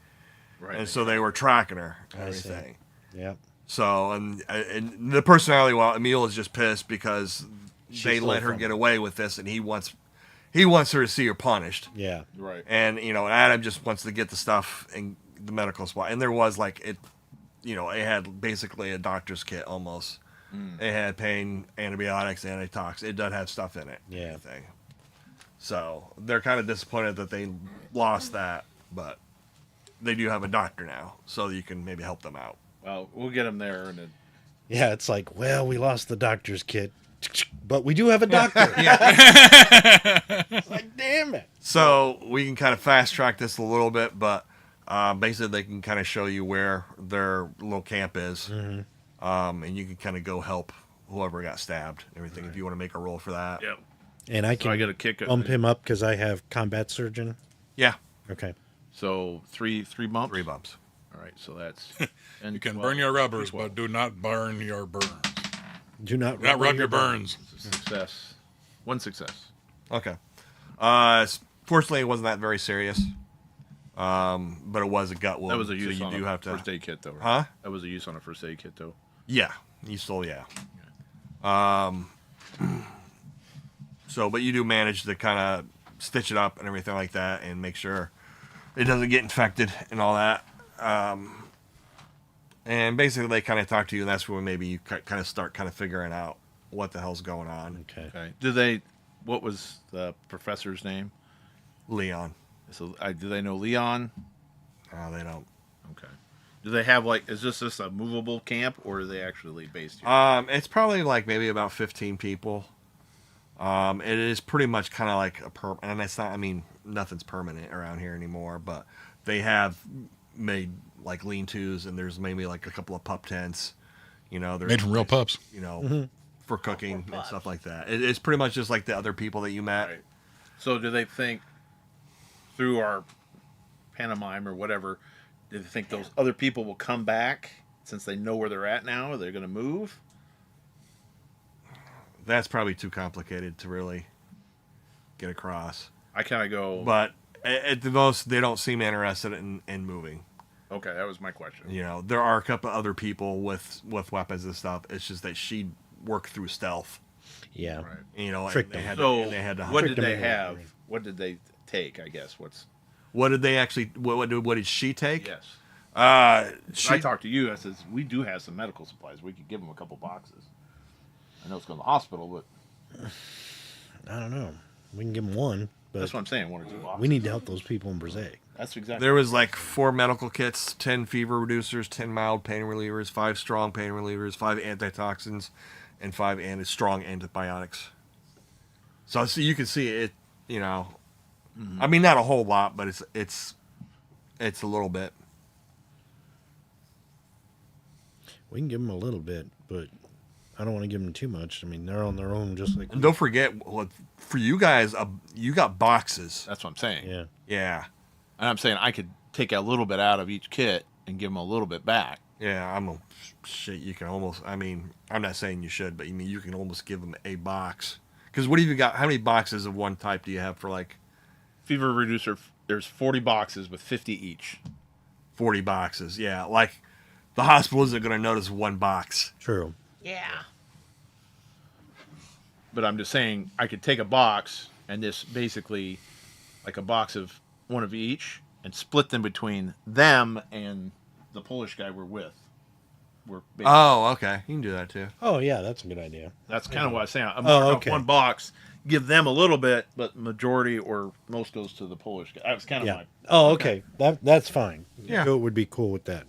Right. And so they were tracking her and I see. everything. Yeah. So and the personality, well, Emil is just pissed because they stole let her from get him. away with this, and he wants her to see her punished. Yeah. Right. And Adam just wants to get the stuff and the medical spot. And there was it had basically a doctor's kit almost. It had pain, antibiotics, antitox. It does have stuff in it. Yeah. Everything. So they're kind of disappointed that they lost that, but they do have a doctor now, so you can maybe help them out. Well, we'll get them there, and Yeah, it's like, well, we lost the doctor's kit, but we do have a doctor. It's like, damn it. So we can kind of fast track this a little bit, but basically they can kind of show you where their little camp is, and you can kind of go help whoever got stabbed and everything if you want to make a roll for that. yep. And I So I can get a kick. bump him up because I have combat surgeon. Yeah, Okay. So three bumps. 3 bumps. All right, so that's. You can burn your rubbers, but do not burn your burns. Do not Rub your burns. Success. 1 success. Okay. Fortunately, it wasn't that very serious. But it was a gut wound. That was a use so you on do a have to. first aid kit, though. Right? Huh? That was a use on a first aid kit, though. Yeah, you still yeah. So, but you do manage to kind of stitch it up and everything like that, and make sure it doesn't get infected and all that. And basically, they kind of talk to you, and that's when maybe you kind of start kind of figuring out what the hell's going on. Okay. Okay. What was the professor's name? Leon. So, do they know Leon? They don't. Okay. Do they have is this just a movable camp, or are they actually based here? It's probably like maybe about 15 people. It is pretty much kind of like and it's not. I mean, nothing's permanent around here anymore. But they have made like lean-tos, and there's maybe like a couple of pup tents. There's Made from real pups. for cooking and stuff like that. It's pretty much just like the other people that you met. Right. So do they think through our pantomime or whatever? Do they think those other people will come back since they know where they're at now? Are they going to move? That's probably too complicated to really get across. I kind of go. But at the most, they don't seem interested in moving. Okay, that was my question. There are a couple of other people with weapons and stuff. It's just that she worked through stealth. Yeah. Right. And Tricked they them. had So to, and they had to what hide. did them they into have? it. What did they take? I guess What did they actually? What did she take? yes. She I talked to you. I says we do have some medical supplies. We could give them a couple boxes. I know it's going to the hospital, but I don't know. We can give them one, but that's what I'm saying. 1 or 2 boxes. we need to help those people in Brazil. That's exactly. There was like 4 medical kits, 10 fever reducers, 10 mild pain relievers, 5 strong pain relievers, 5 antitoxins, and 5 strong antibiotics. So you can see it. I mean, not a whole lot, but it's a little bit. We can give them a little bit, but I don't want to give them too much. I mean, they're on their own, just like And don't forget, for you guys, you got boxes. That's what I'm saying. yeah. Yeah, And I'm saying I could take a little bit out of each kit and give them a little bit back. yeah. Shit. You can almost. I mean, I'm not saying you should, but you can almost give them a box. Because what have you got? How many boxes of one type do you have for like Fever reducer. There's 40 boxes with 50 each. 40 boxes? Yeah, like the hospital isn't going to notice one box. True. Yeah. But I'm just saying I could take a box and this basically like a box of one of each and split them between them and the Polish guy we're with. We're basically, Oh, okay. You can do that too. Oh, yeah, that's a good idea. that's kind of what I'm saying. I'm Oh, marking okay. off one box, give them a little bit, but majority or most goes to the Polish guy. That was kind of Yeah. my. Oh, okay. That's fine. Yeah. Goat would be cool with that.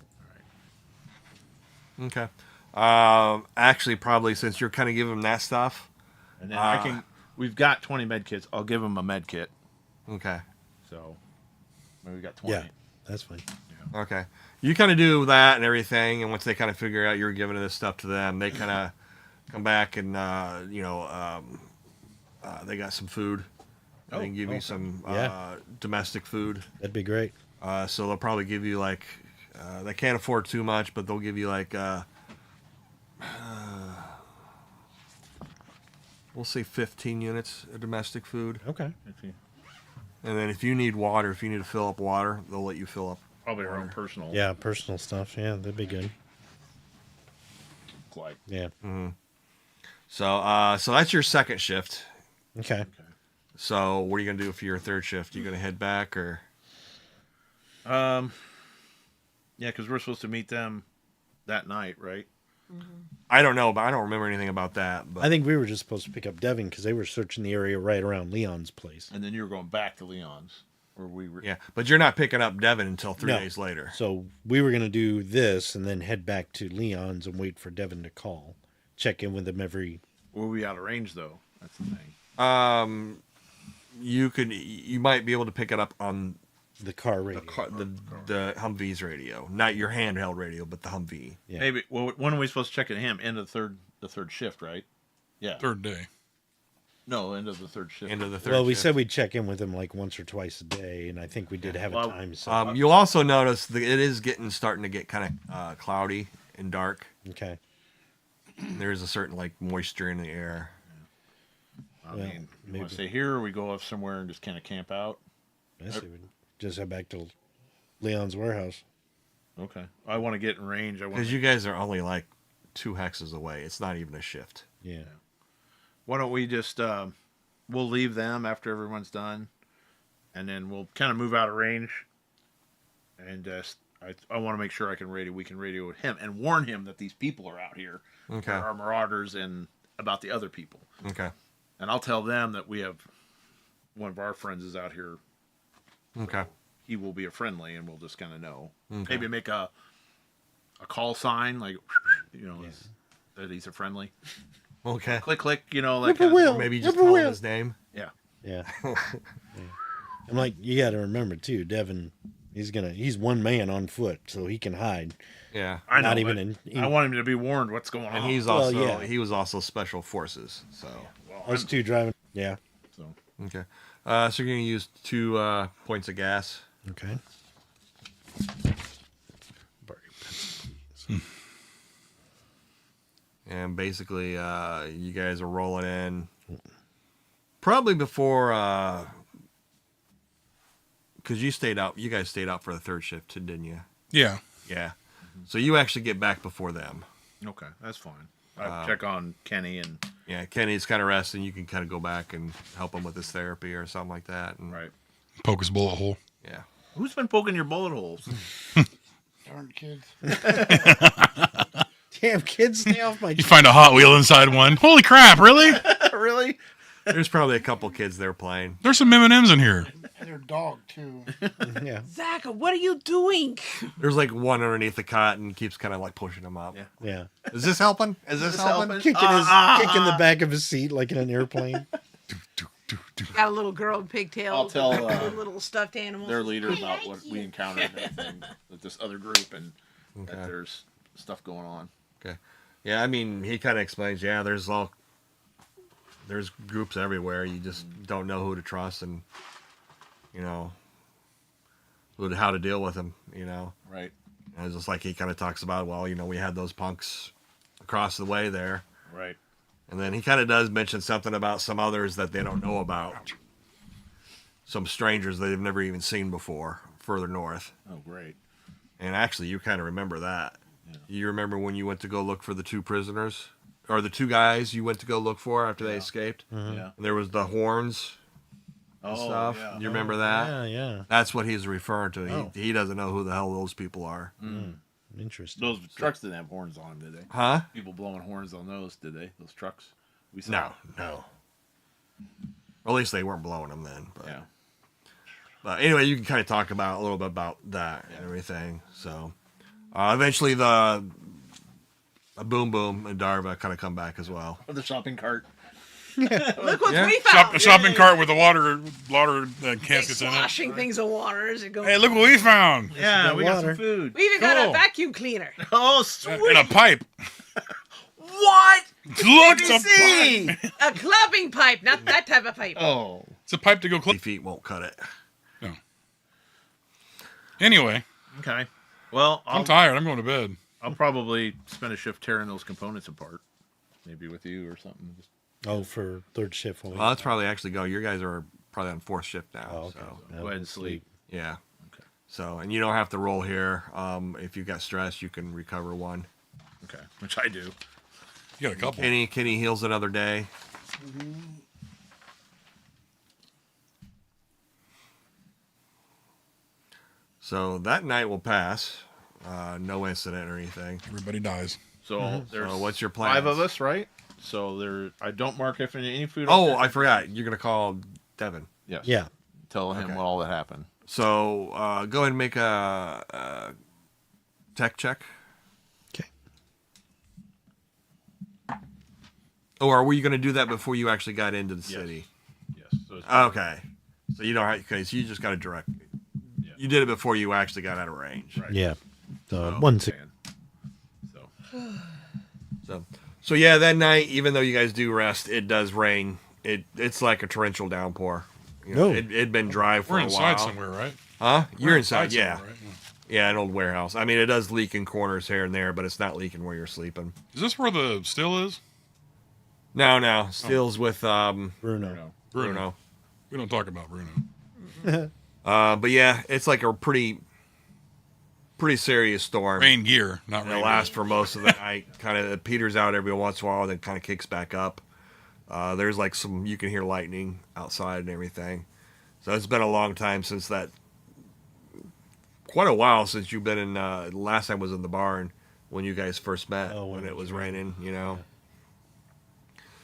Okay. Actually, probably since you're kind of giving them that stuff. And then I can. We've got 20 med kits. I'll give them a med kit. Okay. So maybe we got 20. Yeah, that's fine. Okay. You kind of do that and everything, and once they kind of figure out you're giving this stuff to them, they kind of come back and they got some food. They can give you some Yeah. domestic food. That'd be great. So they'll probably give you like they can't afford too much, but they'll give you like we'll say 15 units of domestic food. Okay. And then if you need water, if you need to fill up water, they'll let you fill up. Probably our own personal. Yeah, personal stuff. Yeah, that'd be good. Like. Yeah. So that's your second shift. Okay. So what are you gonna do for your third shift? You gonna head back or? Yeah, because we're supposed to meet them that night, right? I don't know, but I don't remember anything about that. But I think we were just supposed to pick up Devin because they were searching the area right around Leon's place. And then you were going back to Leon's, or we were. yeah, but you're not picking up Devin until 3 No. days later. So we were going to do this and then head back to Leon's and wait for Devin to call. Check in with him every... Were we out of range though? That's the thing. You might be able to pick it up on the car radio. the Humvee's radio, not your handheld radio, but the Humvee. Yeah. Maybe. Well, when are we supposed to check in him? End of the third shift, right? Yeah. Third day. No, end of the third shift. Into the third. Well, we shift. said we'd check in with him like once or twice a day, and I think we did have Well, a time set. You'll also notice that it is starting to get kind of cloudy and dark. Okay. There is a certain like moisture in the air. I Well, mean, you maybe. want to stay here, or we go off somewhere and just kind of camp out? I say we just head back to Leon's warehouse. Okay. I want to get in range. Because you guys are only like 2 hexes away. It's not even a shift. Yeah. Why don't we just we'll leave them after everyone's done, and then we'll kind of move out of range. And just I want to make sure we can radio with him and warn him that these people are out here. Okay. There are marauders and about the other people. Okay. And I'll tell them that we have one of our friends is out here. Okay. He will be a friendly, and we'll just kind of know. Okay. Maybe make a call sign, like that he's a friendly. Okay. Click, click. You know, like Whippoorwill. Or maybe just Whippoorwill. tell him his name. yeah. Yeah. Yeah. I'm like, you got to remember too, Devin. He's one man on foot, so he can hide. Yeah. I know. Not Even even I want him to be warned what's going on. And he's Well, also yeah. he was also special forces. So Us two driving. Yeah. So okay. So you're gonna use 2 points of gas. Okay. And basically, you guys are rolling in probably before, because you guys stayed out for the third shift, too, didn't you? Yeah. Yeah. So you actually get back before them. okay, that's fine. I check on Kenny and Yeah, Kenny's kind of resting. You can kind of go back and help him with his therapy or something like that. And, right. Poke his bullet hole. Yeah. Who's been poking your bullet holes? Darn kids. Damn, kids, stay off my... You find a Hot Wheel inside one. Holy crap! Really? Really? There's probably a couple kids there playing. There's some M&Ms in here. And their dog, too. Yeah. Zach, what are you doing? There's like one underneath the cot and keeps kind of like pushing him up. Yeah. Yeah. Is this helping? Is this helping? Kicking the back of his seat like in an airplane. Got a little girl in pigtails. I'll tell, with a little stuffed animal. Their leader about what we encountered with this other group and Okay. that there's stuff going on. Okay. Yeah, I mean, he kind of explains, yeah, there's groups everywhere. You just don't know who to trust and, how to deal with them, Right. And it's just like he kind of talks about, well, we had those punks across the way there. Right. And then he kind of does mention something about some others that they don't know about. Some strangers they've never even seen before, further north. Oh, great. And actually, you kind of remember that. Yeah. You remember when you went to go look for the 2 prisoners? Or the 2 guys you went to go look for after they escaped? Yeah. And there was the horns and stuff. Yeah. You remember that? Yeah, yeah. That's what he's referring to. Oh. He doesn't know who the hell those people are. Interesting. Those trucks didn't have horns on them, did they? Huh? People blowing horns on those, did they? Those trucks? We saw. No. Or at least they weren't blowing them then. But, Yeah. but anyway, you can kind of talk about a little bit about that and everything. So eventually the Boom Boom and Darva kind of come back as well. Or the shopping cart. Look what Yeah. we found. A shopping cart with the water caskets in it. Sloshing things of water as it goes. Hey, look what we found. Yeah, got we got water. some food. We even got Cool. a vacuum cleaner. Oh, sweet. And a pipe. What? Look, it's a See? pipe. A clubbing pipe, not that type of pipe. Oh. It's a pipe to go 3 clip. feet won't cut it. Anyway, Okay. Well, I'm tired. I'm going to bed. I'll probably spend a shift tearing those components apart. Maybe with you or something. Just, Oh, for third shift. Well, let's probably actually go. You guys are probably on 4th shift now. Oh, okay. So, go ahead and sleep. yeah. Okay. So, and you don't have to roll here. If you got stressed, you can recover 1. Okay. Which I do. You got a couple. Kenny heals another day. So that night will pass. No incident or anything. Everybody dies. So there's So what's your 5 plans? of us, right? So there, I don't mark if any food. Oh, I forgot. You're gonna call Devin. Yes. Yeah. Tell him Okay. what all that happened. So go ahead and make a tech check. Okay. Or were you going to do that before you actually got into the Yes. city? Yes. So it's Okay. So you don't have, because you just got a direct. Yeah. You did it before you actually got out of range. Right. Yeah. So Oh, one saying. So So yeah, that night, even though you guys do rest, it does rain. It's like a torrential downpour. You know, No. It'd been dry for We're a inside while. somewhere, right? Huh? You're We're inside, yeah. somewhere, right? Yeah, an old warehouse. I mean, it does leak in corners here and there, but it's not leaking where you're sleeping. Is this where the still is? No. Steel's with Bruno. Bruno. We don't talk about Bruno. But yeah, it's like a pretty serious storm. Rain gear, not And rain. it lasts for most of the night. Kind of peters out every once in a while, then kind of kicks back up. There's like you can hear lightning outside and everything. So it's been a long time since that. Quite a while since you've been in. Last time was in the barn when you guys first met when it was raining. You know.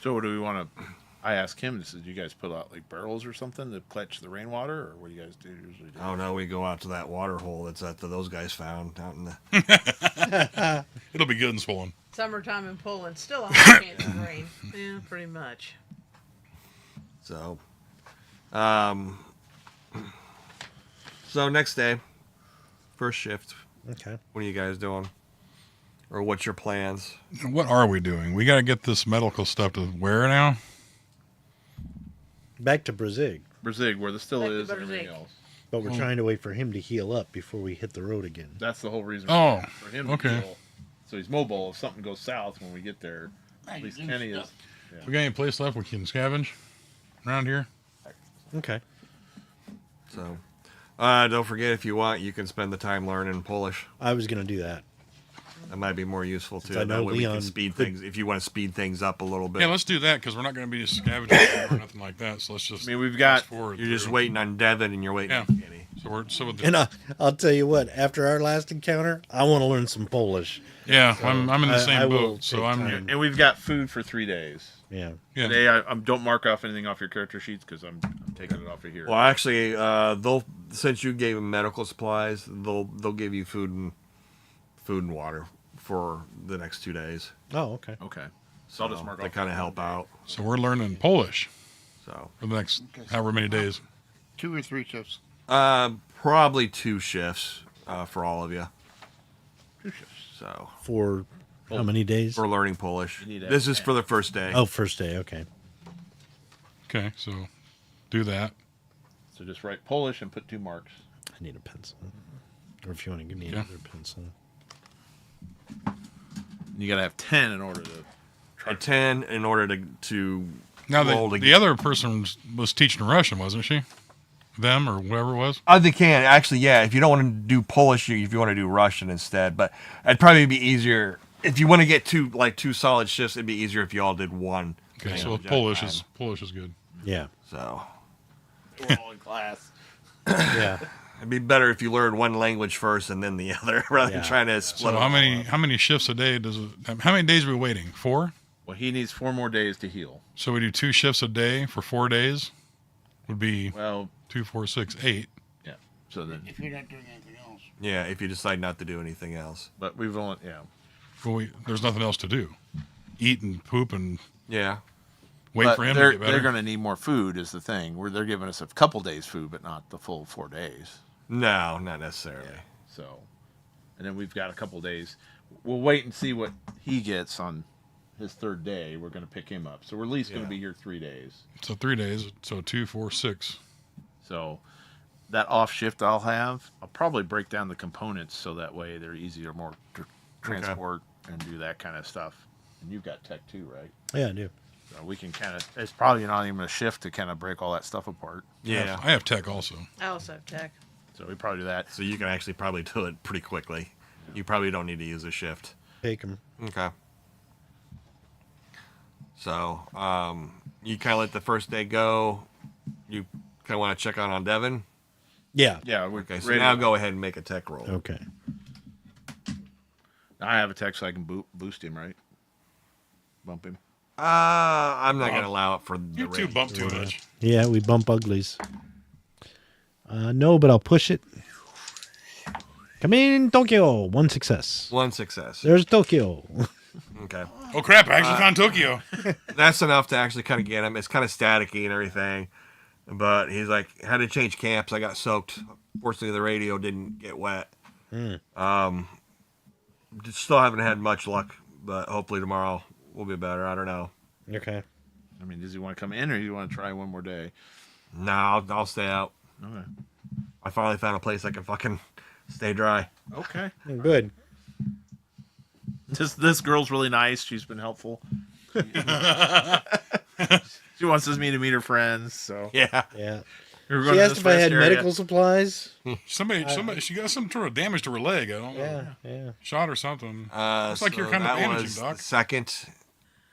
So what do we want to? I asked him. Said, "Do you guys put out like barrels or something to catch the rainwater, or what do you guys do usually do?" I don't know. We go out to that water hole that's those guys found out in the. It'll be good and swollen. Summertime in Poland, still a high chance of rain. Yeah, pretty much. So, so next day, first shift. Okay. What are you guys doing? Or what's your plans? What are we doing? We got to get this medical stuff to where now? Back to Brazil. Brazil, where the still Back to is, and everything Brazil. else. But we're trying to wait for him to heal up before we hit the road again. That's the whole reason. Oh, for him. okay. To heal. So he's mobile. If something goes south when we get there, at least Kenny is. We got any place left we can scavenge around here? Okay. So, don't forget if you want, you can spend the time learning Polish. I was going to do that. That might be more useful too. I know That way we Leon can speed could- things if you want to speed things up a little bit. Yeah, let's do that because we're not going to be scavenging or nothing like that. So let's just. I mean, we've got. fast forward You're just through. waiting on Devin and you're waiting Yeah. on Kenny. So with the, And I'll tell you what, after our last encounter, I want to learn some Polish. yeah, I'm in the I same will boat. So take I'm. time. And we've got food for 3 days. Yeah. Yeah. Today, I don't mark off anything off your character sheets because I'm taking it off of here. Well, actually, they'll since you gave them medical supplies, they'll give you food and water for the next 2 days. Oh, okay. Okay. So I'll just mark They off. kind of help out. So we're learning Polish So for the next however many days. 2 or 3 shifts. probably 2 shifts for all of you. 2 shifts. So For how many days? for learning Polish, You need to this have is for the first day. Oh, first day. Okay. Okay, so do that. So just write Polish and put 2 marks. I need a pencil. Or if you want to give me Yeah. another pencil. You got to have 10 in order to. A 10 in order to Now roll the to other person was teaching Russian, wasn't she? Them or whoever it was. They can actually, yeah. If you don't want to do Polish, if you want to do Russian instead, but it'd probably be easier if you want to get 2 solid shifts. It'd be easier if you all did one. Okay, thing so at a Polish time. is good. Yeah. So We're all in class. Yeah. it'd be better if you learned one language first and then the other, rather than Yeah. trying to split. So them how all up. many shifts a day does it? How many days are we waiting? 4. Well, he needs 4 more days to heal. So we do 2 shifts a day for 4 days. Would be Well, 2, 4, 6, 8. yeah. So then, If you're not doing anything else. Yeah, if you decide not to do anything else. but we've only, yeah. Well, there's nothing else to do. Eat and poop and Yeah. wait But for him they're, to get better. They're going to need more food, is the thing. They're giving us a couple days food, but not the full 4 days. No, not necessarily. So, and then we've got a couple days. We'll wait and see what he gets on his 3rd day. We're going to pick him up. So we're at least going Yeah. to be here 3 days. So 3 days. So 2, 4, 6. So that off shift I'll probably break down the components so that way they're easier, more to transport and do that kind of stuff. And you've got tech too, right? Yeah, I do. So we can kind of, it's probably not even a shift to kind of break all that stuff apart. Yeah. I have tech also. I also have tech. So we probably do that. So you can actually probably do it pretty quickly. You probably don't need to use a shift. Take them. Okay. So, you kind of let the first day go. You kind of want to check on Devin. Yeah. Yeah. We're Okay, so ready now to- go ahead and make a tech roll. Okay. I have a text so I can boost him, right? Bump him. I'm not gonna allow it for the You two raid. bump too much. Yeah, we bump uglies. No, but I'll push it. Come in, Tokyo. One success. One success. There's Tokyo. Okay. Oh crap! I actually found Tokyo. That's enough to actually kind of get him. It's kind of staticky and everything. But he's like, had to change camps. I got soaked. Fortunately, the radio didn't get wet. Still haven't had much luck, but hopefully tomorrow will be better. I don't know. Okay. I mean, does he want to come in or do you want to try one more day? No, I'll stay out. Okay. I finally found a place I can fucking stay dry. Okay. Good. This girl's really nice. She's been helpful. She wants me to meet her friends. So Yeah. Yeah. we were She going to asked this if I had rest area. medical supplies. Somebody, she got some sort of damage to her leg. I don't know. Yeah. Shot or something. Looks like you're kind of that bandaging, was Doc.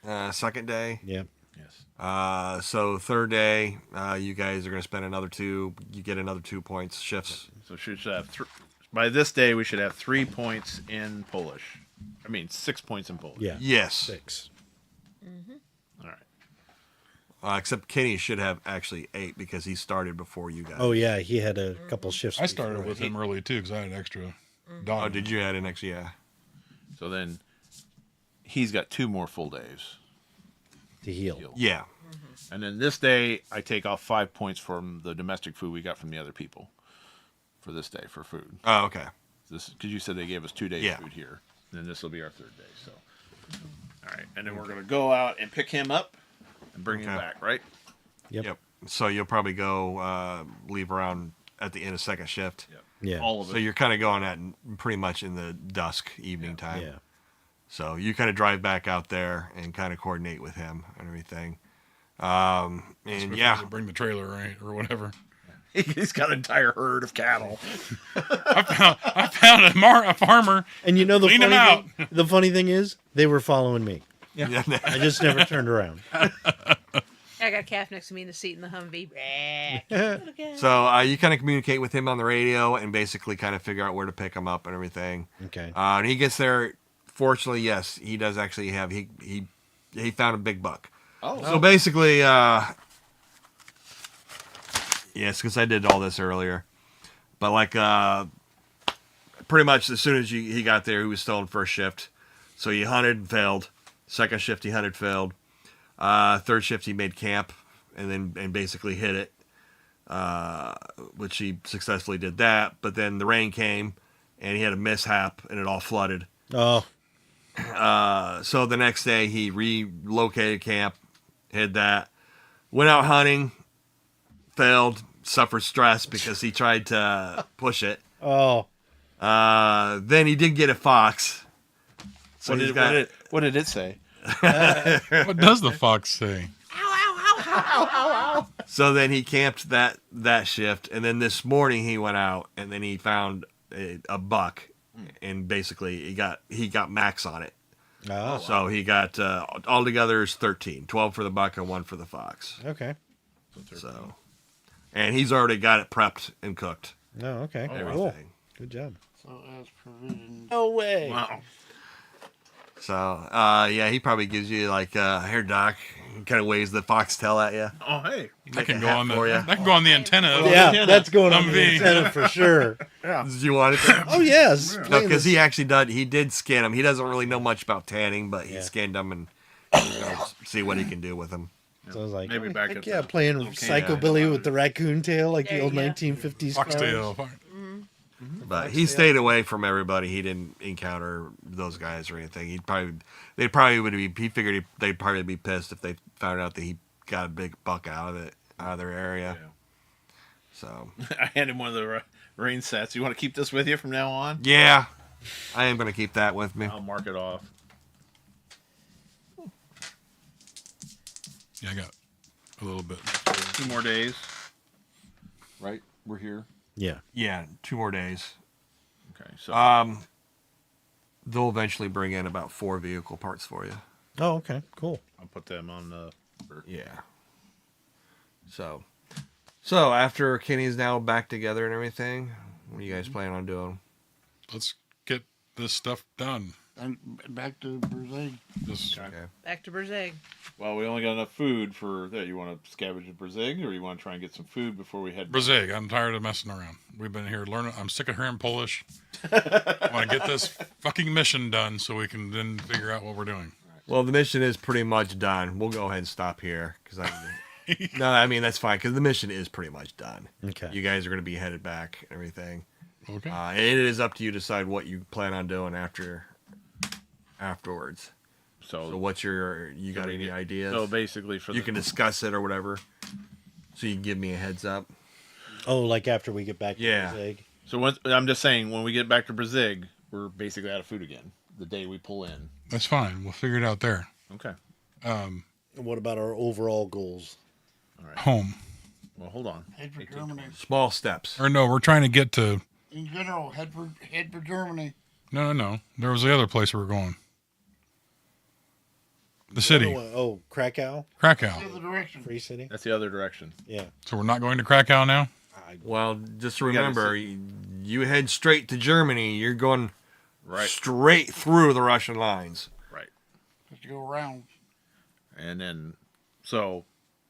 the second day. Yeah. Yes. So third day, you guys are going to spend another 2. You get another 2 points shifts. So she should have by this day we should have 3 points in Polish. I mean 6 points in Polish. Yeah. Yes. 6. All right. Except Kenny should have actually 8 because he started before you guys. Oh yeah, he had a couple shifts. I started before. with him early too because I had extra. Oh, did you add an extra? Yeah. So then he's got 2 more full days. to heal. Yeah. And then this day, I take off 5 points from the domestic food we got from the other people for this day for food. Oh, okay. This because you said they gave us 2 days Yeah. food here. And then this will be our 3rd day. So, all right, and then we're gonna go out and pick him up and bring him Okay. back, right? Yep. So you'll probably go leave around at the end of second shift. Yep. Yeah. All of it. So you're kind of going at pretty much in the dusk evening time. Yeah. So you kind of drive back out there and kind of coordinate with him and everything. And yeah, Bring the trailer, right? Or whatever. He's got an entire herd of cattle. I found a farmer. And you know the Clean 'em funny out. thing, the funny thing is they were following me. yeah. I just never turned around. I got a calf next to me in the seat in the Humvee. So you kind of communicate with him on the radio and basically kind of figure out where to pick him up and everything. Okay. And he gets there. Fortunately, yes, he does actually have he found a big buck. Oh, So basically, yes, because I did all this earlier. But like, pretty much as soon as he got there, he was still in first shift. So he hunted and failed. Second shift, he hunted, failed. Third shift, he made camp and basically hit it, which he successfully did that. But then the rain came, and he had a mishap, and it all flooded. Oh, So the next day, he relocated camp, hid that, went out hunting, failed, suffered stress because he tried to push it. oh, Then he did get a fox. So what he's did it say? What does the fox say? So then he camped that shift, and then this morning he went out, and then he found a buck, and basically he got max on it. oh. So he got altogether is 13, 12 for the buck and 1 for the fox. Okay. So, and he's already got it prepped and cooked. Oh, okay. Cool. Everything. Good job. So as provision. No way. Wow. So, yeah, he probably gives you like, here, Doc, kind of waves the foxtail at you. Oh, hey. That can a go hat on the for ya. that can go on the antenna. Yeah, that's going on the Humvee. antenna for sure. Did you want it to? Oh yes. No, because he actually did scan him. He doesn't really know much about tanning, but he Yeah. scanned them and see what he can do them. So I was like, Maybe oh, back heck at yeah, the playing volcano. Psychobilly with the raccoon tail, like There the old you go. 1950s Foxtail. cars. But he stayed away from everybody. He didn't encounter those guys or anything. He figured they'd probably be pissed if they found out that he got a big buck out of their area. Yeah. So I handed him one of the rain sets. You want to keep this with you from now on? yeah, I am gonna keep that with me. I'll mark it off. Yeah, I got a little bit. 2 more days. Right? We're here. Yeah. Yeah, 2 more days. Okay. So They'll eventually bring in about 4 vehicle parts for you. Oh, okay. Cool. I'll put them on the. Yeah. So after Kenny's now back together and everything, what are you guys planning on doing? Let's get this stuff done. And back to Brazil. Just Okay. Back to Brazil. Well, we only got enough food for that. You want to scavenge at Brazil, or you want to try and get some food before we head? Brazil. I'm tired of messing around. We've been here learning. I'm sick of hearing Polish. I want to get this fucking mission done so we can then figure out what we're doing. Well, the mission is pretty much done. We'll go ahead and stop here because no, I mean that's fine because the mission is pretty much done. Okay. You guys are going to be headed back and everything. Okay. And it is up to you to decide what you plan on doing afterwards. So what's you got any ideas? So basically, you can discuss it or whatever. So you can give me a heads up. Oh, like after we get back to Yeah. Brazil? So I'm just saying, when we get back to Brazil, we're basically out of food again. The day we pull in. That's fine. We'll figure it out there. Okay. And what about our overall goals? Home. Well, hold on. Head for Germany. Small steps. Or no, we're trying to get to. In general, head for Germany. No. There was the other place we were going. The city. Oh, Krakow? Krakow. The other direction. Free City? That's the other direction. Yeah. So we're not going to Krakow now? Well, just gotta remember, you head straight to Germany. You're going Right. straight through the Russian lines. Right. Just go around. And then, so,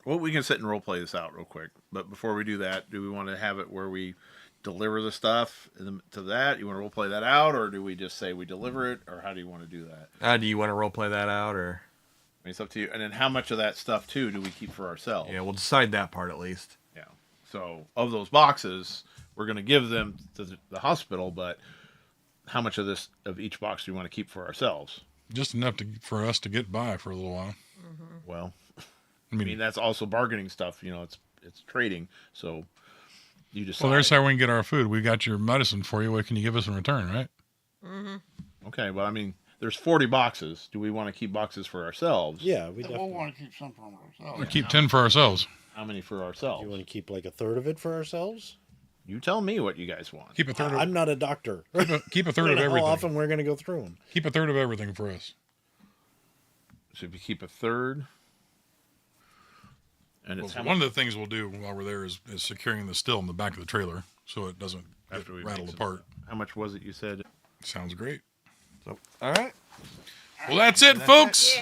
well, we can sit and role play this out real quick. But before we do that, do we want to have it where we deliver the stuff to that? You want to role play that out, or do we just say we deliver it, or how do you want to do that? Do you want to role play that out, or? I mean, it's up to you. And then how much of that stuff too do we keep for ourselves? Yeah, we'll decide that part at least. Yeah. So of those boxes, we're going to give them to the hospital, but how much of each box do we want to keep for ourselves? Just enough for us to get by for a little while. Well, I I mean, mean that's also bargaining stuff. You know, it's trading. So you decide. well, there's how we can get our food. We got your medicine for you. What can you give us in return, right? Okay. Well, I mean, there's 40 boxes. Do we want to keep boxes for ourselves? Yeah, we We'll definitely. want to keep some for ourselves. We keep 10 for ourselves. How many for ourselves? You want to keep like a third of it for ourselves? You tell me what you guys want. Keep a third. I'm not a doctor. Keep a I third don't of know everything. how often we're going to go through them. Keep a third of everything for us. So if you keep a third, and it's how One much of the things we'll do while we're there is securing the still in the back of the trailer so it doesn't get after we rattled make some- apart. How much was it you said? Sounds great. So, all right. Well, that's it, folks.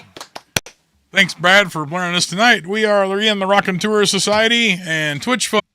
Thanks, Brad, for joining us tonight. We are in the Raconteur Society and Twitch folks.